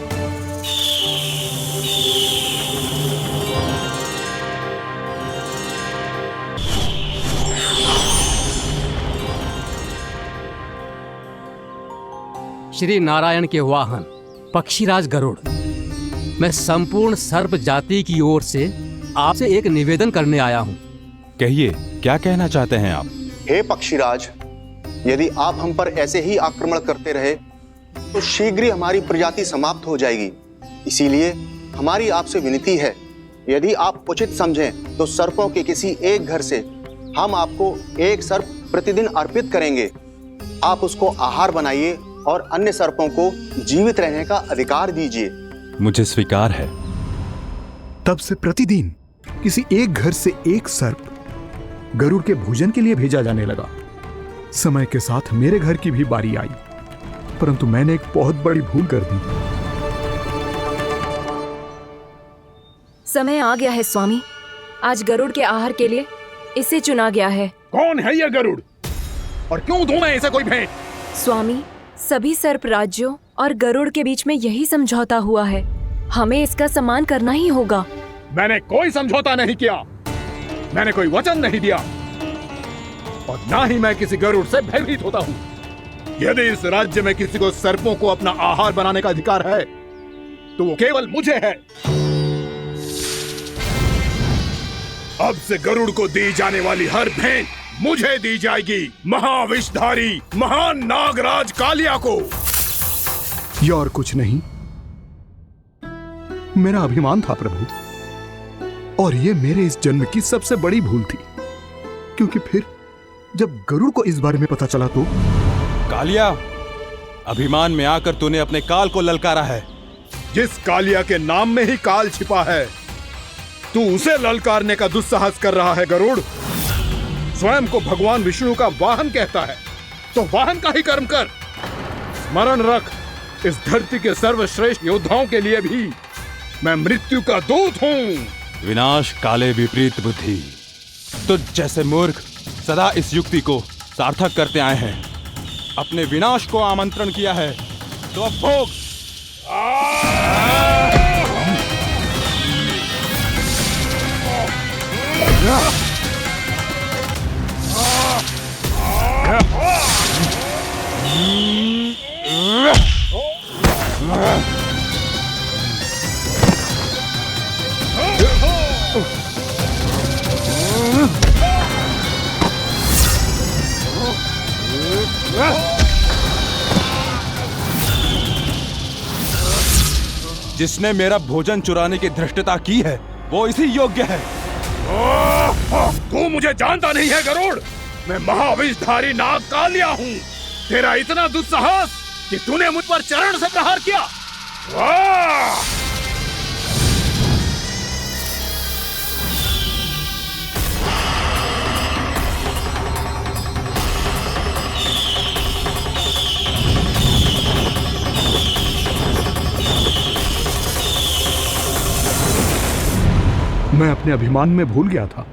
श्री नारायण के वाहन पक्षीराज गरुड़, मैं संपूर्ण सर्प जाति की ओर से आपसे एक निवेदन करने आया हूँ। कहिए, क्या कहना चाहते हैं आप? हे पक्षीराज, यदि आप हम पर ऐसे ही आक्रमण करते रहे तो शीघ्र ही हमारी प्रजाति समाप्त हो जाएगी। इसीलिए हमारी आपसे विनती है, यदि आप उचित समझें तो सर्पों के किसी एक घर से हम आपको एक सर्प प्रतिदिन अर्पित करेंगे। आप उसको आहार बनाइए और अन्य सर्पों को जीवित रहने का अधिकार दीजिए। मुझे स्वीकार है। तब से प्रतिदिन किसी एक घर से एक सर्प गरुड़ के भोजन के लिए भेजा जाने लगा। समय के साथ मेरे घर की भी बारी आई, परंतु मैंने एक बहुत बड़ी भूल कर दी। समय आ गया है स्वामी, आज गरुड़ के आहार के लिए इसे चुना गया है। कौन है यह गरुड़ और क्यों दूं मैं इसे कोई भेंट? स्वामी, सभी सर्प राज्यों और गरुड़ के बीच में यही समझौता हुआ है, हमें इसका सम्मान करना ही होगा। मैंने कोई समझौता नहीं किया, मैंने कोई वचन नहीं दिया और ना ही मैं किसी गरुड़ से भयभीत होता हूँ। यदि इस राज्य में किसी को सर्पों को अपना आहार बनाने का अधिकार है तो वो केवल मुझे है। अब से गरुड़ को दी जाने वाली हर भेंट मुझे दी जाएगी, महाविषधारी महान नागराज कालिया को। यह और कुछ नहीं, मेरा अभिमान था प्रभु, और यह मेरे इस जन्म की सबसे बड़ी भूल थी, क्योंकि फिर जब गरुड़ को इस बारे में पता चला तो। कालिया, अभिमान में आकर तूने अपने काल को ललकारा है। जिस कालिया के नाम में ही काल छिपा है, तू उसे ललकारने का दुस्साहस कर रहा है गरुड़। स्वयं को भगवान विष्णु का वाहन कहता है तो वाहन का ही कर्म कर। स्मरण रख, इस धरती के सर्वश्रेष्ठ योद्धाओं के लिए भी मैं मृत्यु का दूत हूँ। विनाश काले विपरीत बुद्धि। तुझ जैसे मूर्ख सदा इस युक्ति को सार्थक करते आए हैं। अपने विनाश को आमंत्रण किया है तो अब भोग। जिसने मेरा भोजन चुराने की धृष्टता की है वो इसी योग्य है। तू मुझे जानता नहीं है गरुड़, मैं महाविषधारी नाग कालिया हूँ। तेरा इतना दुस्साहस कि तूने मुझ पर चरण से प्रहार किया। मैं अपने अभिमान में भूल गया था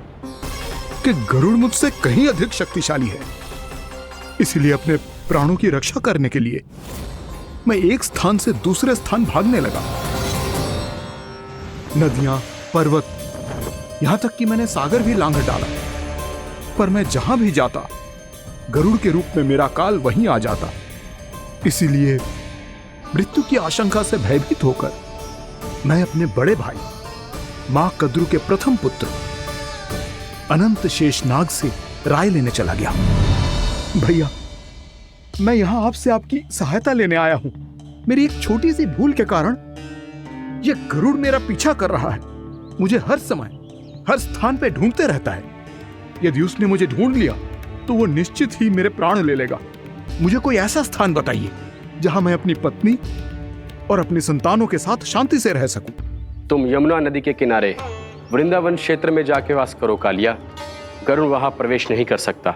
कि गरुड़ मुझसे कहीं अधिक शक्तिशाली है। इसलिए अपने प्राणों की रक्षा करने के लिए मैं एक स्थान से दूसरे स्थान भागने लगा। नदियां, पर्वत, यहां तक कि मैंने सागर भी लांघ डाला, पर मैं जहां भी जाता गरुड़ के रूप में मेरा काल वहीं आ जाता। इसीलिए मृत्यु की आशंका से भयभीत होकर मैं अपने बड़े भाई मां कद्रु के प्रथम पुत्र अनंत शेषनाग से राय लेने चला गया। भैया, मैं यहां आपसे आपकी सहायता लेने आया हूं। मेरी एक छोटी सी भूल के कारण यह गरुड़ मेरा पीछा कर रहा है। मुझे हर समय हर स्थान पे ढूंढते रहता है। यदि उसने मुझे ढूंढ लिया तो वो निश्चित ही मेरे प्राण ले लेगा। मुझे कोई ऐसा स्थान बताइए जहां मैं अपनी पत्नी और अपनी संतानों के साथ शांति से रह सकूं। तुम यमुना नदी के किनारे वृंदावन क्षेत्र में जाके वास करो कालिया। गरुड़ वहां प्रवेश नहीं कर सकता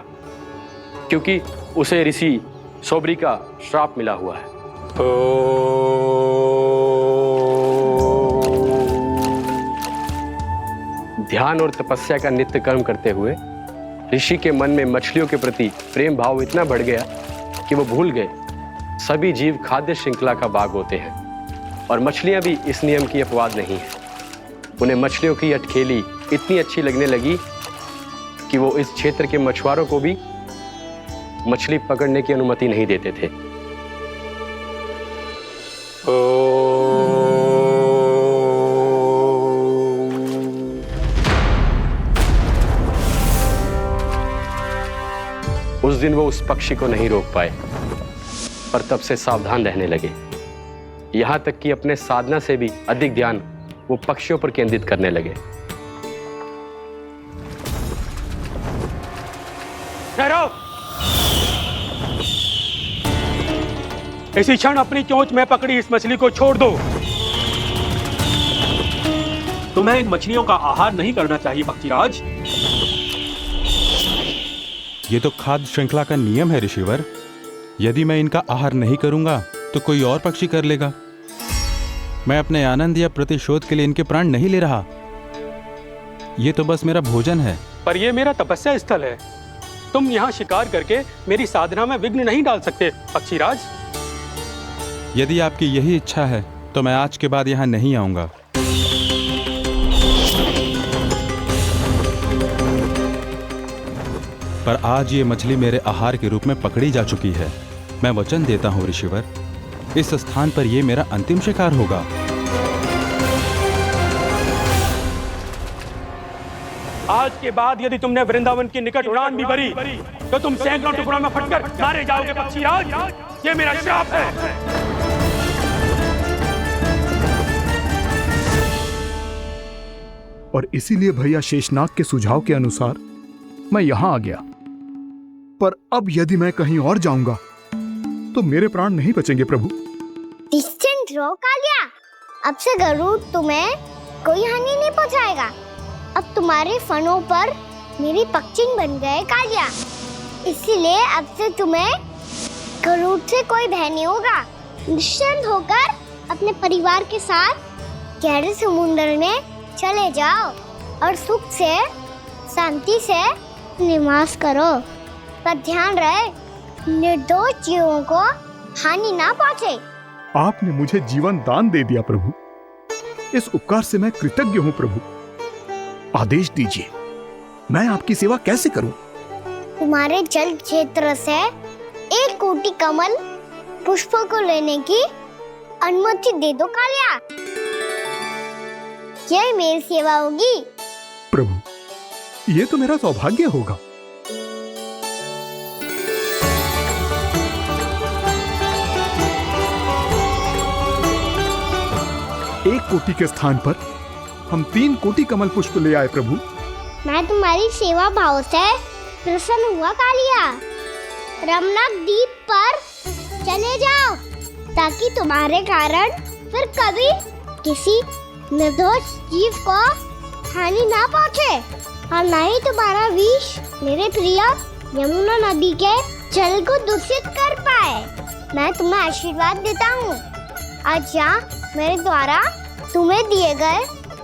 क्योंकि उसे ऋषि सोबरी का श्राप मिला हुआ है। ध्यान और तपस्या का नित्य कर्म करते हुए ऋषि के मन में मछलियों के प्रति प्रेम भाव इतना बढ़ गया कि वो भूल गए सभी जीव खाद्य श्रृंखला का भाग होते हैं और मछलियां भी इस नियम की अपवाद नहीं है। उन्हें मछलियों की अटखेली इतनी अच्छी लगने लगी कि वो इस क्षेत्र के मछुआरों को भी मछली पकड़ने की अनुमति नहीं देते थे। उस दिन वो उस पक्षी को नहीं रोक पाए, पर तब से सावधान रहने लगे। यहां तक कि अपने साधना से भी अधिक ध्यान वो पक्षियों पर केंद्रित करने लगे। ठहरो! इसी क्षण अपनी चोंच में पकड़ी इस मछली को छोड़ दो। तुम्हें इन मछलियों का आहार नहीं करना चाहिए पक्षीराज। ये तो खाद्य श्रृंखला का नियम है ऋषिवर। यदि मैं इनका आहार नहीं करूंगा तो कोई और पक्षी कर लेगा। मैं अपने आनंद या प्रतिशोध के लिए इनके प्राण नहीं ले रहा। ये तो बस मेरा भोजन है। पर यह मेरा तपस्या स्थल है। तुम यहाँ शिकार करके मेरी साधना में विघ्न नहीं डाल सकते पक्षीराज। यदि आपकी यही इच्छा है तो मैं आज के बाद यहाँ नहीं आऊंगा। पर आज ये मछली मेरे आहार के रूप में पकड़ी जा चुकी है। मैं वचन देता हूँ ऋषिवर, इस स्थान पर यह मेरा अंतिम शिकार होगा। आज के बाद यदि तुमने वृंदावन की निकट उड़ान भी भरी तो तुम सैकड़ों टुकड़ों में फटकर मारे जाओगे पक्षीराज। ये मेरा श्राप है। और इसीलिए भैया शेषनाग के सुझाव के अनुसार मैं यहां आ गया। पर अब यदि मैं कहीं और जाऊंगा तो मेरे प्राण नहीं बचेंगे प्रभु। निश्चिंत रहो कालिया, अब से गरुड़ तुम्हें कोई हानि नहीं पहुंचाएगा। अब तुम्हारे फनों पर मेरी पक्षिंग बन गए कालिया, इसीलिए अब से तुम्हें गरुड़ से कोई भय नहीं होगा। निश्चिंत होकर अपने परिवार के साथ गहरे समुद्र में चले जाओ और सुख से शांति से निवास करो। पर ध्यान रहे निर्दोष जीवों को हानि ना पहुंचे। आपने मुझे जीवन दान दे दिया प्रभु, इस उपकार से मैं कृतज्ञ हूँ प्रभु। आदेश दीजिए, मैं आपकी सेवा कैसे करूं? तुम्हारे जल क्षेत्र से 1 कोटि कमल पुष्पों को लेने की अनुमति दे दो कालिया। यह मेरी सेवा होगी। प्रभु, ये तो मेरा सौभाग्य होगा। एक कोटि के स्थान पर हम 3 कोटि कमल पुष्प ले आए प्रभु। मैं तुम्हारी सेवा भाव से प्रसन्न हुआ कालिया। रमनाक द्वीप पर चले जाओ ताकि तुम्हारे कारण फिर कभी किसी निर्दोष जीव को हानि ना पहुंचे और न ही तुम्हारा विष मेरे प्रिय यमुना नदी के जल को दूषित कर पाए। मैं तुम्हें आशीर्वाद देता हूँ। आज यहाँ मेरे द्वारा तुम्हें दिए गए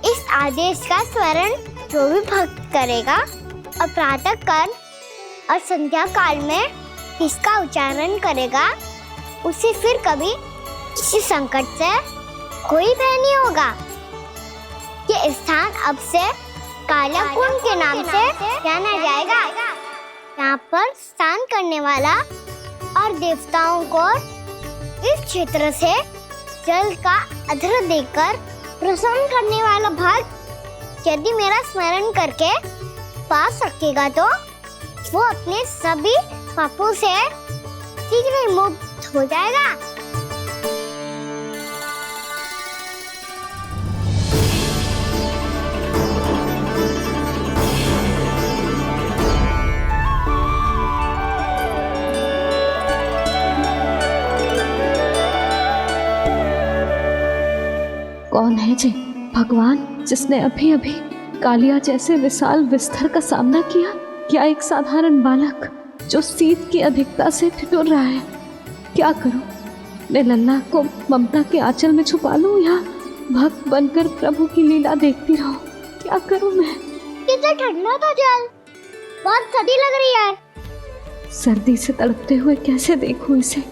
इस आदेश का स्मरण जो भी भक्त करेगा और प्रातः काल और संध्या काल में इसका उच्चारण करेगा, उसे फिर कभी किसी संकट से कोई भय नहीं होगा। ये स्थान अब से काला कुंड के नाम से जाना जाएगा। यहाँ पर स्नान करने वाला और देवताओं को इस क्षेत्र से जल का अधर देकर प्रसन्न करने वाला भक्त यदि मेरा स्मरण करके पा सकेगा तो वो अपने सभी पापों से शीघ्र ही मुक्त हो जाएगा। कौन है जी भगवान जिसने अभी अभी कालिया जैसे विशाल विस्तर का सामना किया? क्या एक साधारण बालक जो शीत की अधिकता से ठिठुर रहा है? क्या करूं? मैं लल्ला को ममता के आंचल में छुपा लूं या भक्त बनकर प्रभु की लीला देखती रहूं? क्या करूं मैं? कितना ठंडा था जल, बहुत सर्दी लग रही है। सर्दी से तड़पते हुए कैसे देखूं इसे?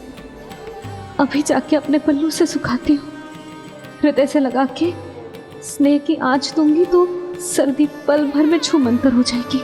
अभी जाके अपने पल्लू से सुखाती हूँ। हृदय से लगा के स्नेह की आंच दूंगी तो सर्दी पल भर में छूमंतर हो जाएगी।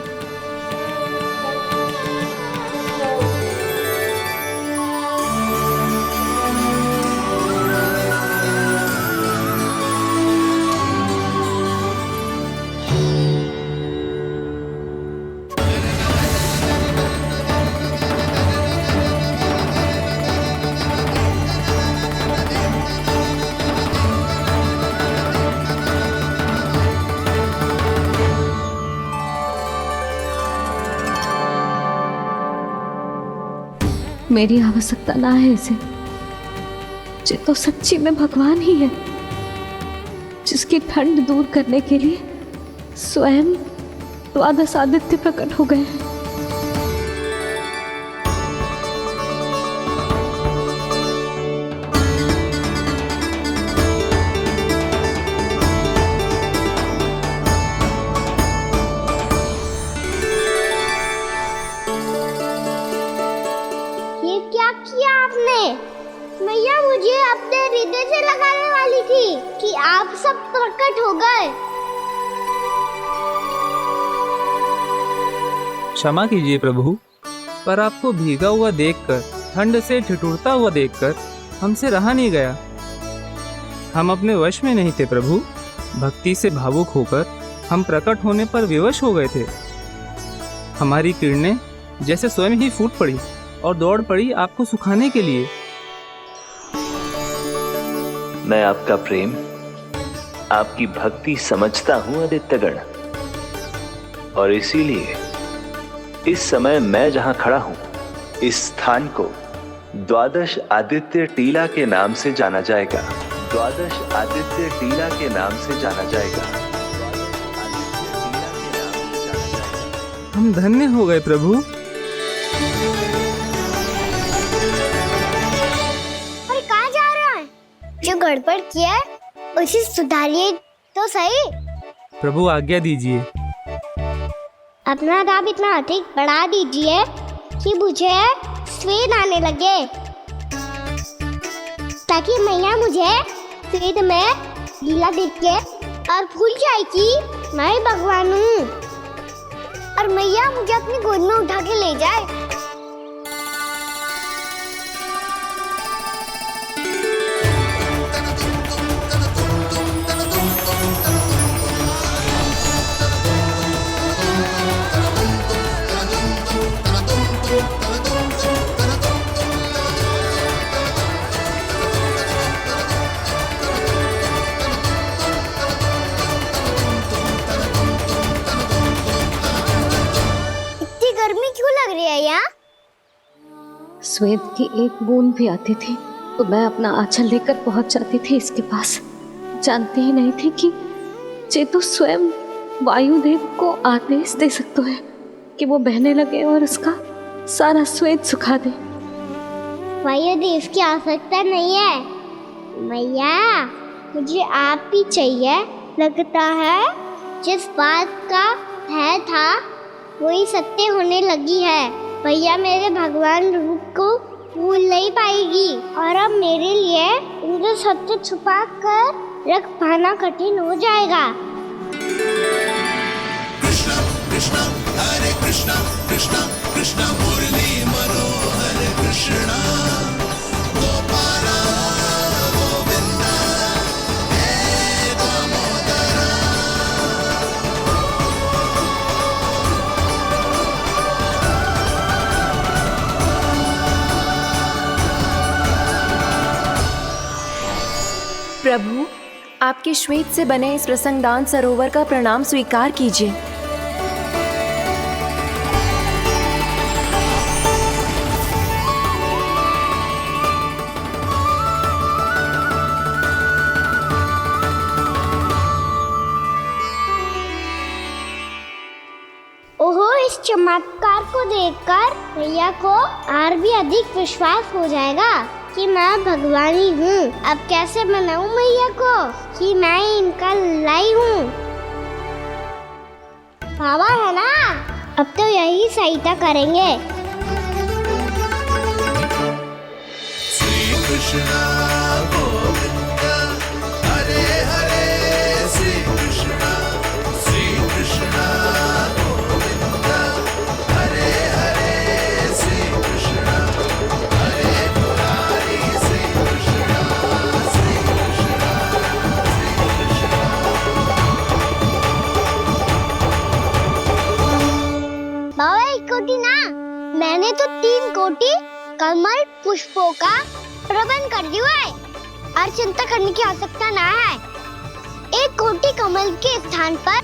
मेरी आवश्यकता ना है इसे, ये तो सच्ची में भगवान ही है, जिसकी ठंड दूर करने के लिए स्वयं द्वादश आदित्य प्रकट हो गए हैं। ये क्या किया आपने? मैया मुझे अपने हृदय से लगाने वाली थी कि आप सब प्रकट हो गए। क्षमा कीजिए प्रभु, पर आपको भीगा हुआ देखकर, ठंड से ठिठुरता हुआ देखकर हमसे रहा नहीं गया। हम अपने वश में नहीं थे प्रभु। भक्ति से भावुक होकर हम प्रकट होने पर विवश हो गए थे। हमारी किरणें जैसे स्वयं ही फूट पड़ी और दौड़ पड़ी आपको सुखाने के लिए। मैं आपका प्रेम, आपकी भक्ति समझता हूं आदित्यगण, और इसीलिए इस समय मैं जहां खड़ा हूं, इस स्थान को द्वादश आदित्य टीला के नाम से जाना जाएगा। द्वादश आदित्य टीला के नाम से जाना जाएगा। हम धन्य हो गए प्रभु। और कहाँ जा रहा है? जो गड़बड़ किया है उसे सुधारिए तो सही। प्रभु आज्ञा दीजिए। अपना दाब इतना अधिक बढ़ा दीजिए कि मुझे स्वेद आने लगे, ताकि मैया मुझे स्वेद में लीला देख के और भूल जाए कि मैं ही भगवान हूँ, और मैया मुझे अपनी गोद में उठा के ले जाए। गर्मी क्यों लग रही है यहाँ? स्वेद की एक बूंद भी आती थी तो मैं अपना आंचल लेकर पहुंच जाती थी इसके पास। जानती ही नहीं थी कि ये तो स्वयं वायुदेव को आदेश दे सकते हैं कि वो बहने लगे और उसका सारा स्वेद सुखा दे। वायुदेव की आवश्यकता नहीं है मैया, मुझे आप ही चाहिए। लगता है जिस बात का भय था वही सत्य होने लगी है। भैया मेरे भगवान रूप को भूल नहीं पाएगी, और अब मेरे लिए उनके सत्य छुपा कर रख पाना कठिन हो जाएगा। कृष्णा कृष्णा हरे कृष्णा कृष्णा कृष्णा मुरली मनोहर कृष्णा गोपाला गोविंदा हे दामोदरा। प्रभु, आपके श्वेत से बने इस प्रसंगदान सरोवर का प्रणाम स्वीकार कीजिए। ओहो, इस चमत्कार को देखकर भैया को और भी अधिक विश्वास हो जाएगा कि मैं भगवान ही हूँ। अब कैसे मनाऊं मैया को कि मैं इनका लाई हूँ? बाबा है ना, अब तो यही सहायता करेंगे। श्री कृष्णा गोविंदा हरे हरे श्री कृष्णा गोविंदा हरे हरे श्री कृष्णा हरे मुरारी श्री कृष्णा श्री कृष्णा बाबा एक कोटि ना, मैंने तो 3 कोटि कमल पुष्पों का प्रबंध कर दिया है और चिंता करने की आवश्यकता ना है। 1 कोटि कमल के स्थान पर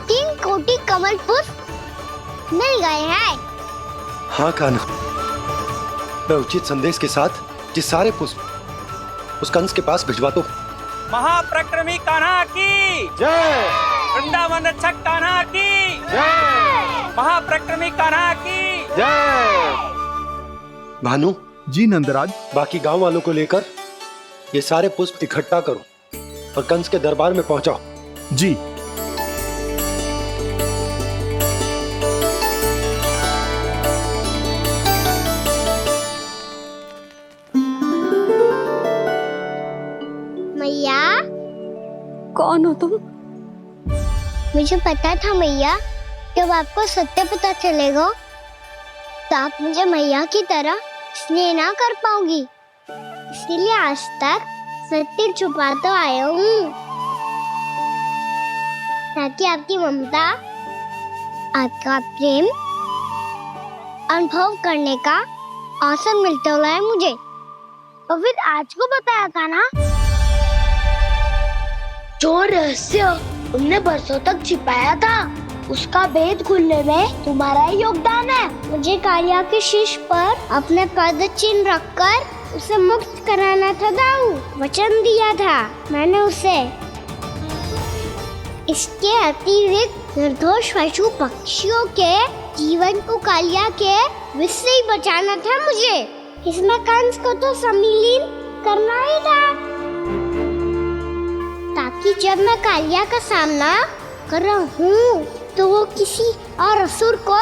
3 कोटि कमल पुष्प मिल गए हैं। हाँ कान्हा, मैं उचित संदेश के साथ ये सारे पुष्प उस कंस के पास भिजवा दो। महाप्रक्रमी कान्हा की जय। वृंदावन रक्षक कान्हा की जय। महाप्रक्रमी कान्हा की जय। भानु जी नंदराज। बाकी गांव वालों को लेकर ये सारे पुष्प इकट्ठा करो और कंस के दरबार में पहुंचाओ। जी। मैया, कौन हो तुम? मुझे पता था मैया, जब आपको सत्य पता चलेगा तो आप मुझे मैया की तरह स्नेह ना कर पाओगी, इसलिए आज तक सत्य छुपाता आया हूँ, ताकि आपकी ममता, आपका प्रेम अनुभव करने का अवसर मिलता हुआ है मुझे। और फिर आज को बताया था ना, जो रहस्य तुमने बरसों तक छिपाया था, उसका भेद खुलने में तुम्हारा ही योगदान है। मुझे कालिया के शीश पर अपने पद चिन्ह रखकर उसे मुक्त कराना था दाऊ, वचन दिया था मैंने उसे। इसके अतिरिक्त निर्दोष पशु पक्षियों के जीवन को कालिया के विष से ही बचाना था मुझे। इसमें कंस को तो सम्मिलित करना ही था, ताकि जब मैं कालिया का सामना कर रहा हूँ तो वो किसी और असुर को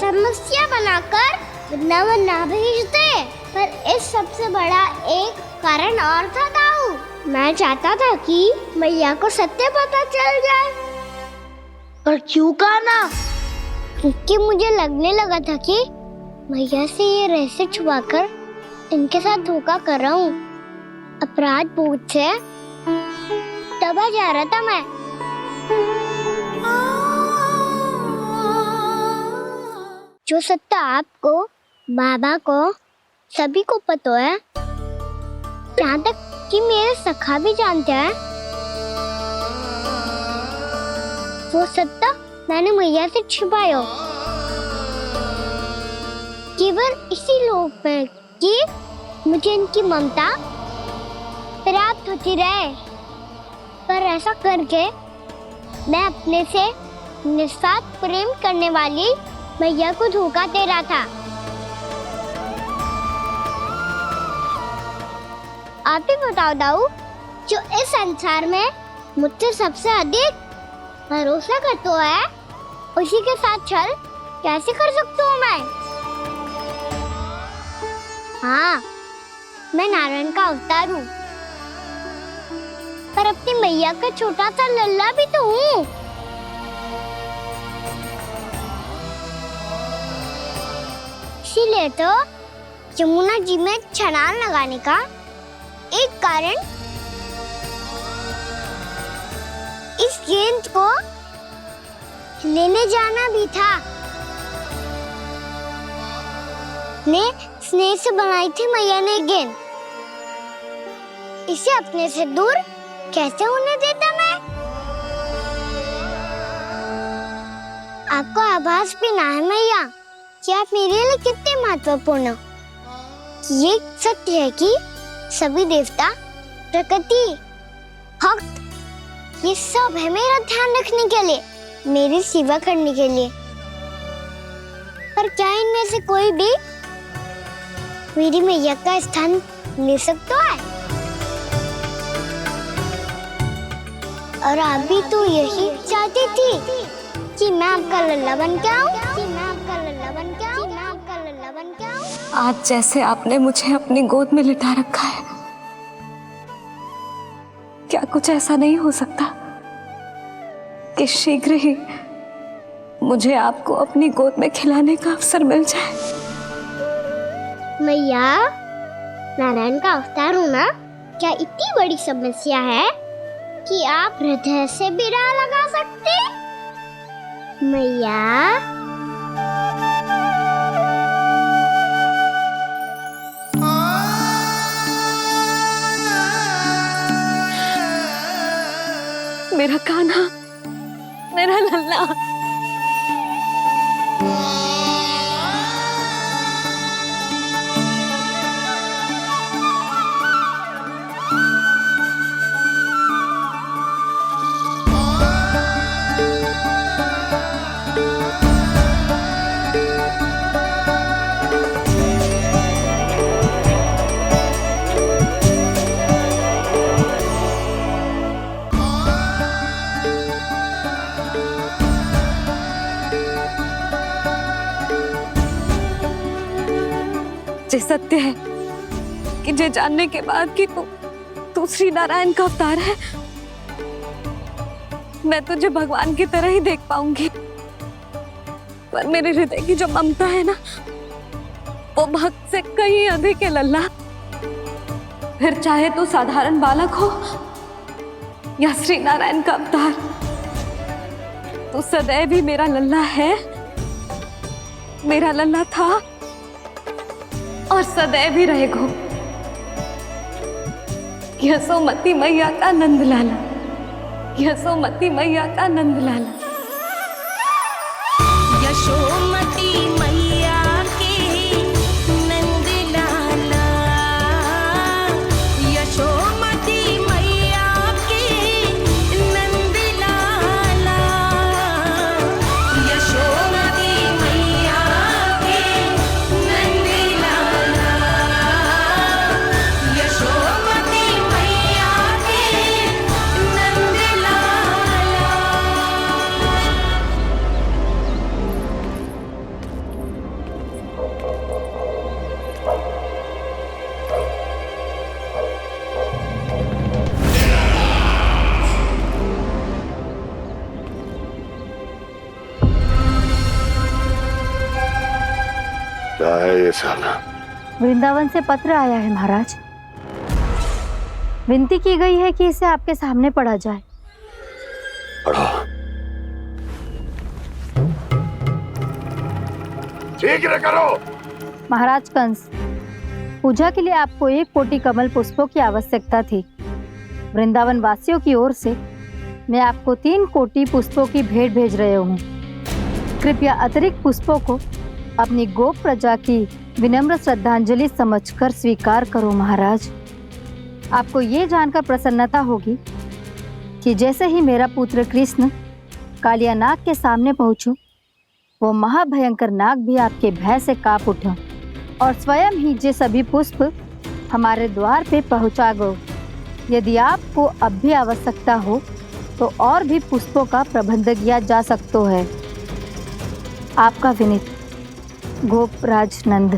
समस्या बनाकर वृंदावन ना भेज दे। पर इस सबसे बड़ा एक कारण और था दाऊ, मैं चाहता था कि मैया को सत्य पता चल जाए। पर क्यों कहा ना? क्योंकि मुझे लगने लगा था कि मैया से ये रहस्य छुपाकर इनके साथ धोखा कर रहा हूँ। अपराध बोध से दबा जा रहा था मैं। जो सत्य आपको, बाबा को, सभी को पता है, यहाँ तक कि मेरे सखा भी जानते हैं, वो सत्य मैंने मैया से छिपाया केवल इसी लोक में कि मुझे इनकी ममता प्राप्त होती रहे। पर ऐसा करके मैं अपने से निस्वार्थ प्रेम करने वाली मैया को धोखा दे रहा था। आप ही बताओ दाऊ, जो इस संसार में मुझसे सबसे अधिक भरोसा करता है, उसी के साथ छल कैसे कर सकता हूँ मैं? हाँ, मैं नारायण का अवतार हूँ, पर अपनी मैया का छोटा सा लल्ला भी तो हूँ। इसीलिए तो यमुना जी में छलांग लगाने का एक कारण इस गेंद को लेने जाना भी था। स्नेह से बनाई थी मैया ने गेंद, इसे अपने से दूर कैसे होने देता मैं? आपको आभास भी ना है मैया कि आप मेरे लिए कितने महत्वपूर्ण हो। ये सत्य है कि सभी देवता, प्रकृति, भक्त, ये सब है मेरा ध्यान रखने के लिए, मेरी सेवा करने के लिए। पर क्या इनमें से कोई भी मेरी मैया का स्थान ले सकता है? और आप भी तो यही चाहती थी कि मैं आपका लल्ला बन के आऊं, आज जैसे आपने मुझे अपनी गोद में लिटा रखा है, क्या कुछ ऐसा नहीं हो सकता कि शीघ्र ही मुझे आपको अपनी गोद में खिलाने का अवसर मिल जाए? मैया, नारायण का अवतार होना क्या इतनी बड़ी समस्या है कि आप हृदय से भी ना लगा सकते? मैया, मेरा कान्हा, मेरा लल्ला। सत्य है कि ये जानने के बाद कि तू श्री नारायण का अवतार है, मैं तुझे भगवान की तरह ही देख पाऊंगी। पर मेरे हृदय की जो ममता है ना, वो भक्त से कहीं अधिक है लल्ला। फिर चाहे तू साधारण बालक हो या श्री नारायण का अवतार, तू सदैव ही मेरा लल्ला है, मेरा लल्ला था और सदैव ही रहेगा। यशोमती मैया का नंद लाला, यशोमती मैया का नंद लाला। यशोमती मैया के नंद लाला, यशोमती मैया के नंद लाला, यशोमती मैया के नंद लाला, यशोमती मैया के नंद लाला। क्या है ये साला? वृंदावन से पत्र आया है महाराज। विनती की गई है कि इसे आपके सामने पढ़ा जाए। पढ़ो। शीघ्र करो। महाराज कंस, पूजा के लिए आपको 1 कोटि कमल पुष्पों की आवश्यकता थी। वृंदावन वासियों की ओर से मैं आपको 3 कोटि पुष्पों की भेंट भेज रहे हूँ। कृपया अतिरिक्त पुष्पों को अपनी गोप प्रजा की विनम्र श्रद्धांजलि समझकर स्वीकार करो महाराज। आपको ये जानकर प्रसन्नता होगी कि जैसे ही मेरा पुत्र कृष्ण कालिया नाग के सामने पहुंचो, वो महाभयंकर नाग भी आपके भय से कांप उठा और स्वयं ही ये सभी पुष्प हमारे द्वार पे पहुंचा गो। यदि आपको अब भी आवश्यकता हो तो और भी पुष्पों का प्रबंध किया जा सकता है। आपका विनीत गोपराज नंद।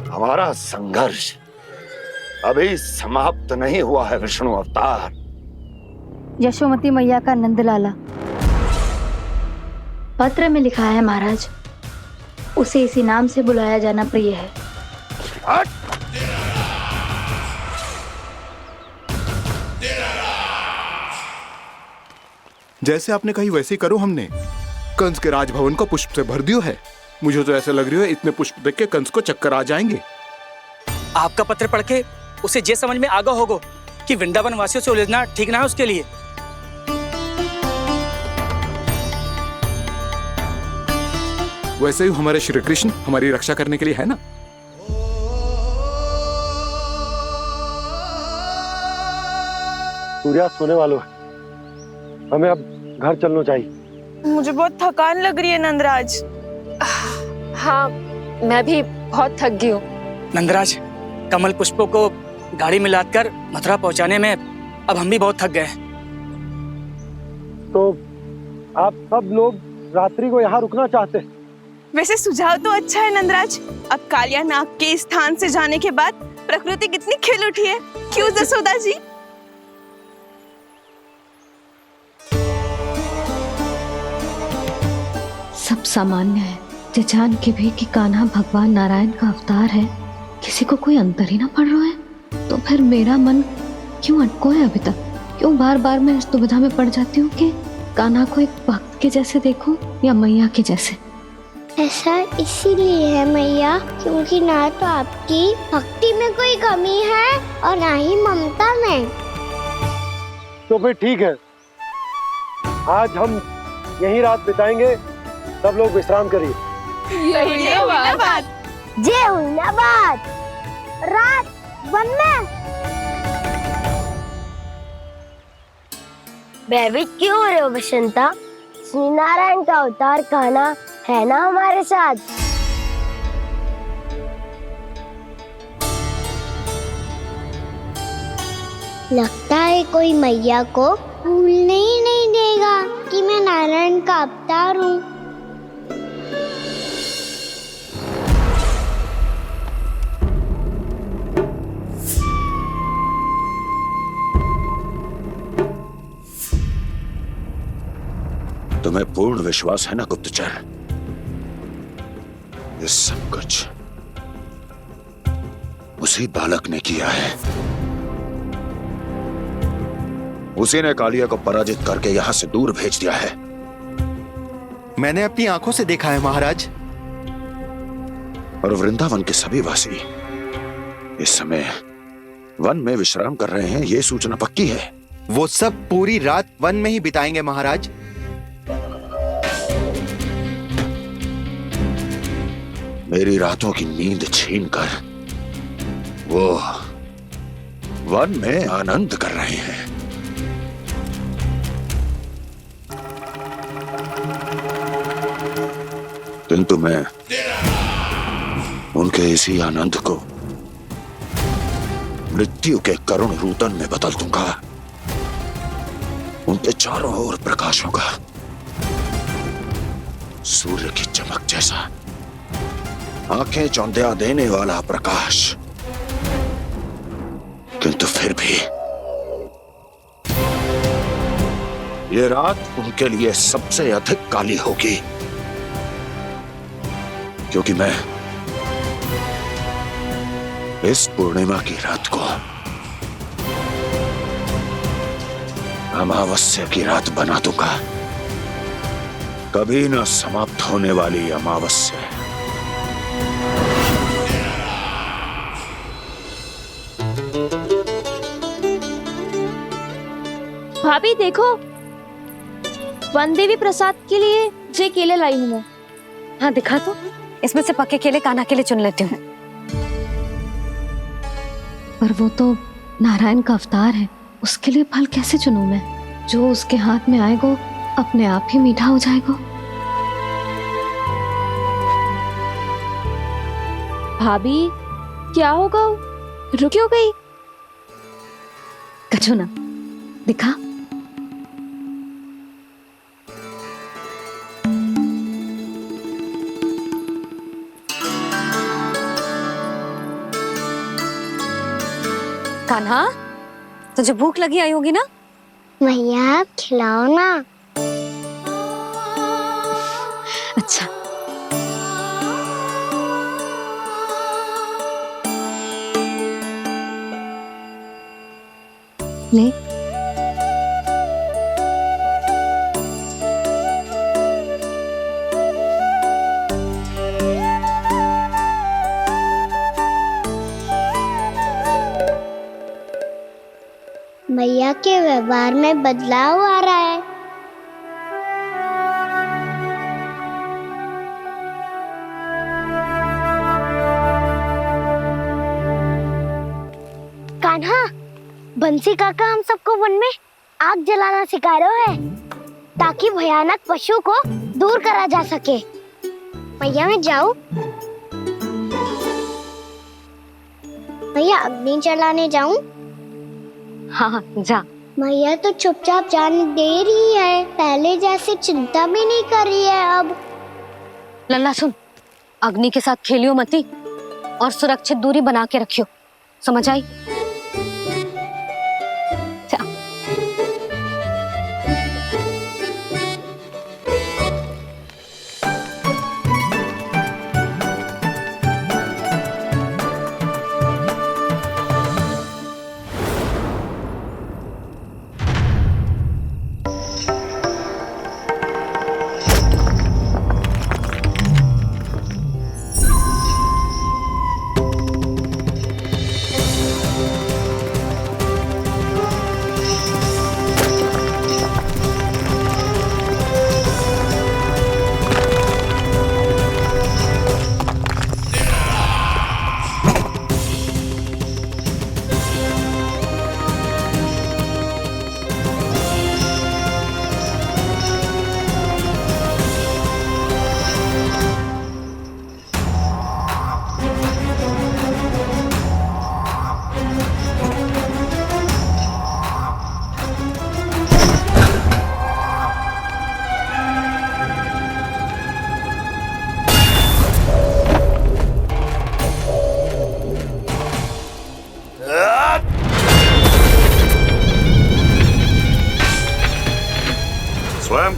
हमारा संघर्ष अभी समाप्त नहीं हुआ है विष्णु अवतार। यशोमती मैया का नंदलाला। पत्र में लिखा है महाराज, उसे इसी नाम से बुलाया जाना प्रिय है। जैसे आपने कही वैसे ही करो। हमने कंस के राजभवन को पुष्प से भर दियो है। मुझे तो ऐसा लग रही है इतने पुष्प देख के कंस को चक्कर आ जाएंगे। आपका पत्र पढ़ के उसे ये समझ में आगा होगा कि वृंदावन वासियों से उलझना ठीक ना है उसके लिए। वैसे ही हमारे श्री कृष्ण हमारी रक्षा करने के लिए है ना। सूर्यास्त होने वाला है, हमें अब घर चलना चाहिए। मुझे बहुत थकान लग रही है नंदराज। हाँ, मैं भी बहुत थक गई हूँ। नंदराज, कमल पुष्पों को गाड़ी में लादकर मथुरा पहुंचाने में अब हम भी बहुत थक गए। तो आप सब लोग रात्रि को यहाँ रुकना चाहते हैं? वैसे सुझाव तो अच्छा है नंदराज। अब कालिया नाग के स्थान से जाने के बाद प्रकृति कितनी खिल उठी है, क्यों जसोदा जी? सब सामान्य है, ये जान के भी कि कान्हा भगवान नारायण का अवतार है, किसी को कोई अंतर ही ना पड़ रहा है। तो फिर मेरा मन क्यों अटको है अभी तक? क्यों बार बार मैं इस दुविधा में पड़ जाती हूँ कि कान्हा को एक भक्त के जैसे देखूं या मैया के जैसे? ऐसा इसीलिए है मैया, क्योंकि ना तो आपकी भक्ति में कोई कमी है और ना ही ममता में। तो फिर ठीक है, आज हम यहीं रात बिताएंगे। सब लोग विश्राम करिए। जय हुन्नाबाद। रात बनना। भयभीत क्यों हो रहे हो बसंता? श्री नारायण का अवतार कान्हा है ना हमारे साथ। लगता है कोई मैया को भूलने ही नहीं देगा कि मैं नारायण का अवतार हूँ। तुम्हें पूर्ण विश्वास है ना गुप्तचर? ये सब कुछ उसी बालक ने किया है। उसी ने कालिया को पराजित करके यहां से दूर भेज दिया है। मैंने अपनी आंखों से देखा है महाराज। और वृंदावन के सभी वासी इस समय वन में विश्राम कर रहे हैं, ये सूचना पक्की है। वो सब पूरी रात वन में ही बिताएंगे महाराज। मेरी रातों की नींद छीनकर वो वन में आनंद कर रहे हैं। किंतु मैं उनके इसी आनंद को मृत्यु के करुण रूतन में बदल दूंगा। उनके चारों ओर प्रकाश होगा, सूर्य की चमक जैसा, आंखें चौंधिया देने वाला प्रकाश। किंतु फिर भी ये रात उनके लिए सबसे अधिक काली होगी, क्योंकि मैं इस पूर्णिमा की रात को अमावस्या की रात बना दूंगा, कभी न समाप्त होने वाली अमावस्या। भाभी देखो, वन देवी प्रसाद के लिए जे केले लाई हूँ मैं। हाँ दिखा तो, इसमें से पक्के केले कान्हा के लिए चुन लेती हूँ। पर वो तो नारायण का अवतार है, उसके लिए फल कैसे चुनूं मैं? जो उसके हाथ में आएगा अपने आप ही मीठा हो जाएगा। भाभी क्या होगा? रुक क्यों गई? कछो ना, दिखा। कान्हा, तुझे भूख लगी आई होगी ना? भैया आप खिलाओ ना। अच्छा। ले। भैया के व्यवहार में बदलाव आ रहा है। कान्हा, बंसी काका हम सबको वन में आग जलाना सिखा रहे हैं, ताकि भयानक पशु को दूर करा जा सके। भैया मैं जाऊं? भैया अग्नि जलाने जाऊं? हाँ जा। भैया तो चुपचाप जाने दे रही है, पहले जैसे चिंता भी नहीं कर रही है अब। लल्ला सुन, अग्नि के साथ खेलियो मती और सुरक्षित दूरी बना के रखियो, समझ आई?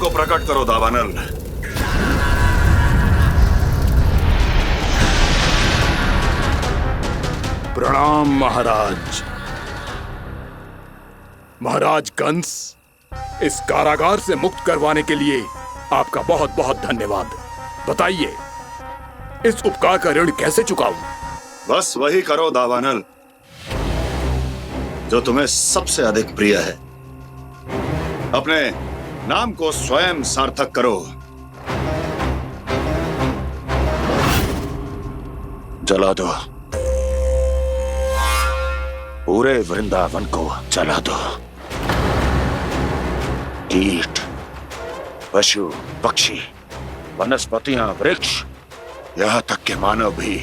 को प्रकट करो दावानल। प्रणाम महाराज। महाराज कंस, इस कारागार से मुक्त करवाने के लिए आपका बहुत बहुत धन्यवाद। बताइए, इस उपकार का ऋण कैसे चुकाऊं? बस वही करो दावानल जो तुम्हें सबसे अधिक प्रिय है। अपने नाम को स्वयं सार्थक करो। जला दो, पूरे वृंदावन को जला दो। कीट, पशु, पक्षी, वनस्पतियां, वृक्ष, यहां तक के मानव भी,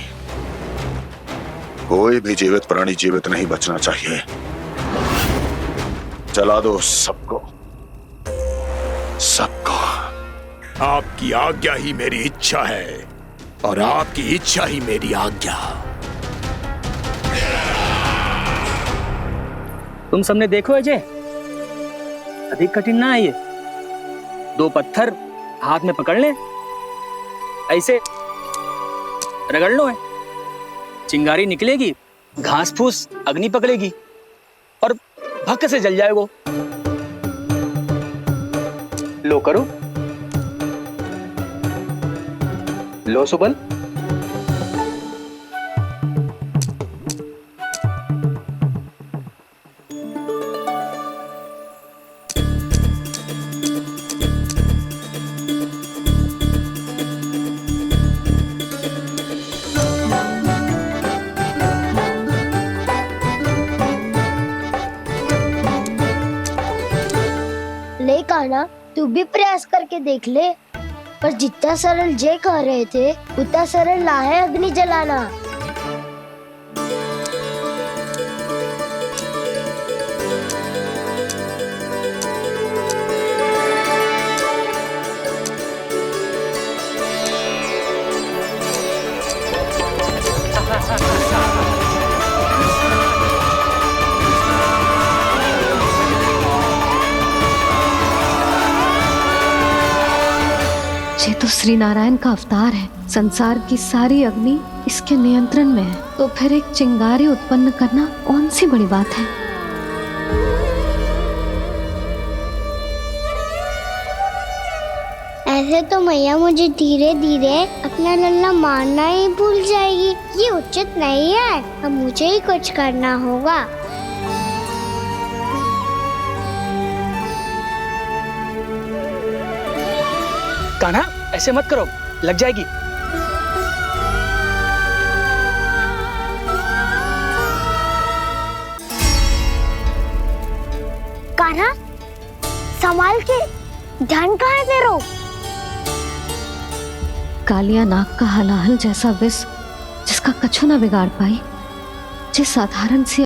कोई भी जीवित प्राणी जीवित नहीं बचना चाहिए। जला दो सबको, सबको। आपकी आज्ञा ही मेरी इच्छा है और आपकी इच्छा ही मेरी आज्ञा। तुम सबने देखो अजय, अधिक कठिन ना है ये। 2 पत्थर हाथ में पकड़ ले, ऐसे रगड़ लो है, चिंगारी निकलेगी, घास फूस अग्नि पकड़ेगी और भक्क से जल जाएगा। लो करो, लो सुबल। ले कान्हा, तू भी प्रयास करके देख ले। पर जितना सरल जय कह रहे थे उतना सरल ना है अग्नि जलाना। ये तो श्री नारायण का अवतार है। संसार की सारी अग्नि इसके नियंत्रण में है, तो फिर एक चिंगारी उत्पन्न करना कौन सी बड़ी बात है। ऐसे तो मैया मुझे धीरे धीरे अपना लल्ला मारना ही भूल जाएगी। ये उचित नहीं है, अब मुझे ही कुछ करना होगा। कान्हा, ऐसे मत करो, लग जाएगी। कान्हा, संभाल के, ध्यान कहाँ है तेरो? कालिया नाग का हलाहल जैसा विष जिसका कछु ना बिगाड़ पाई, जिस साधारण सी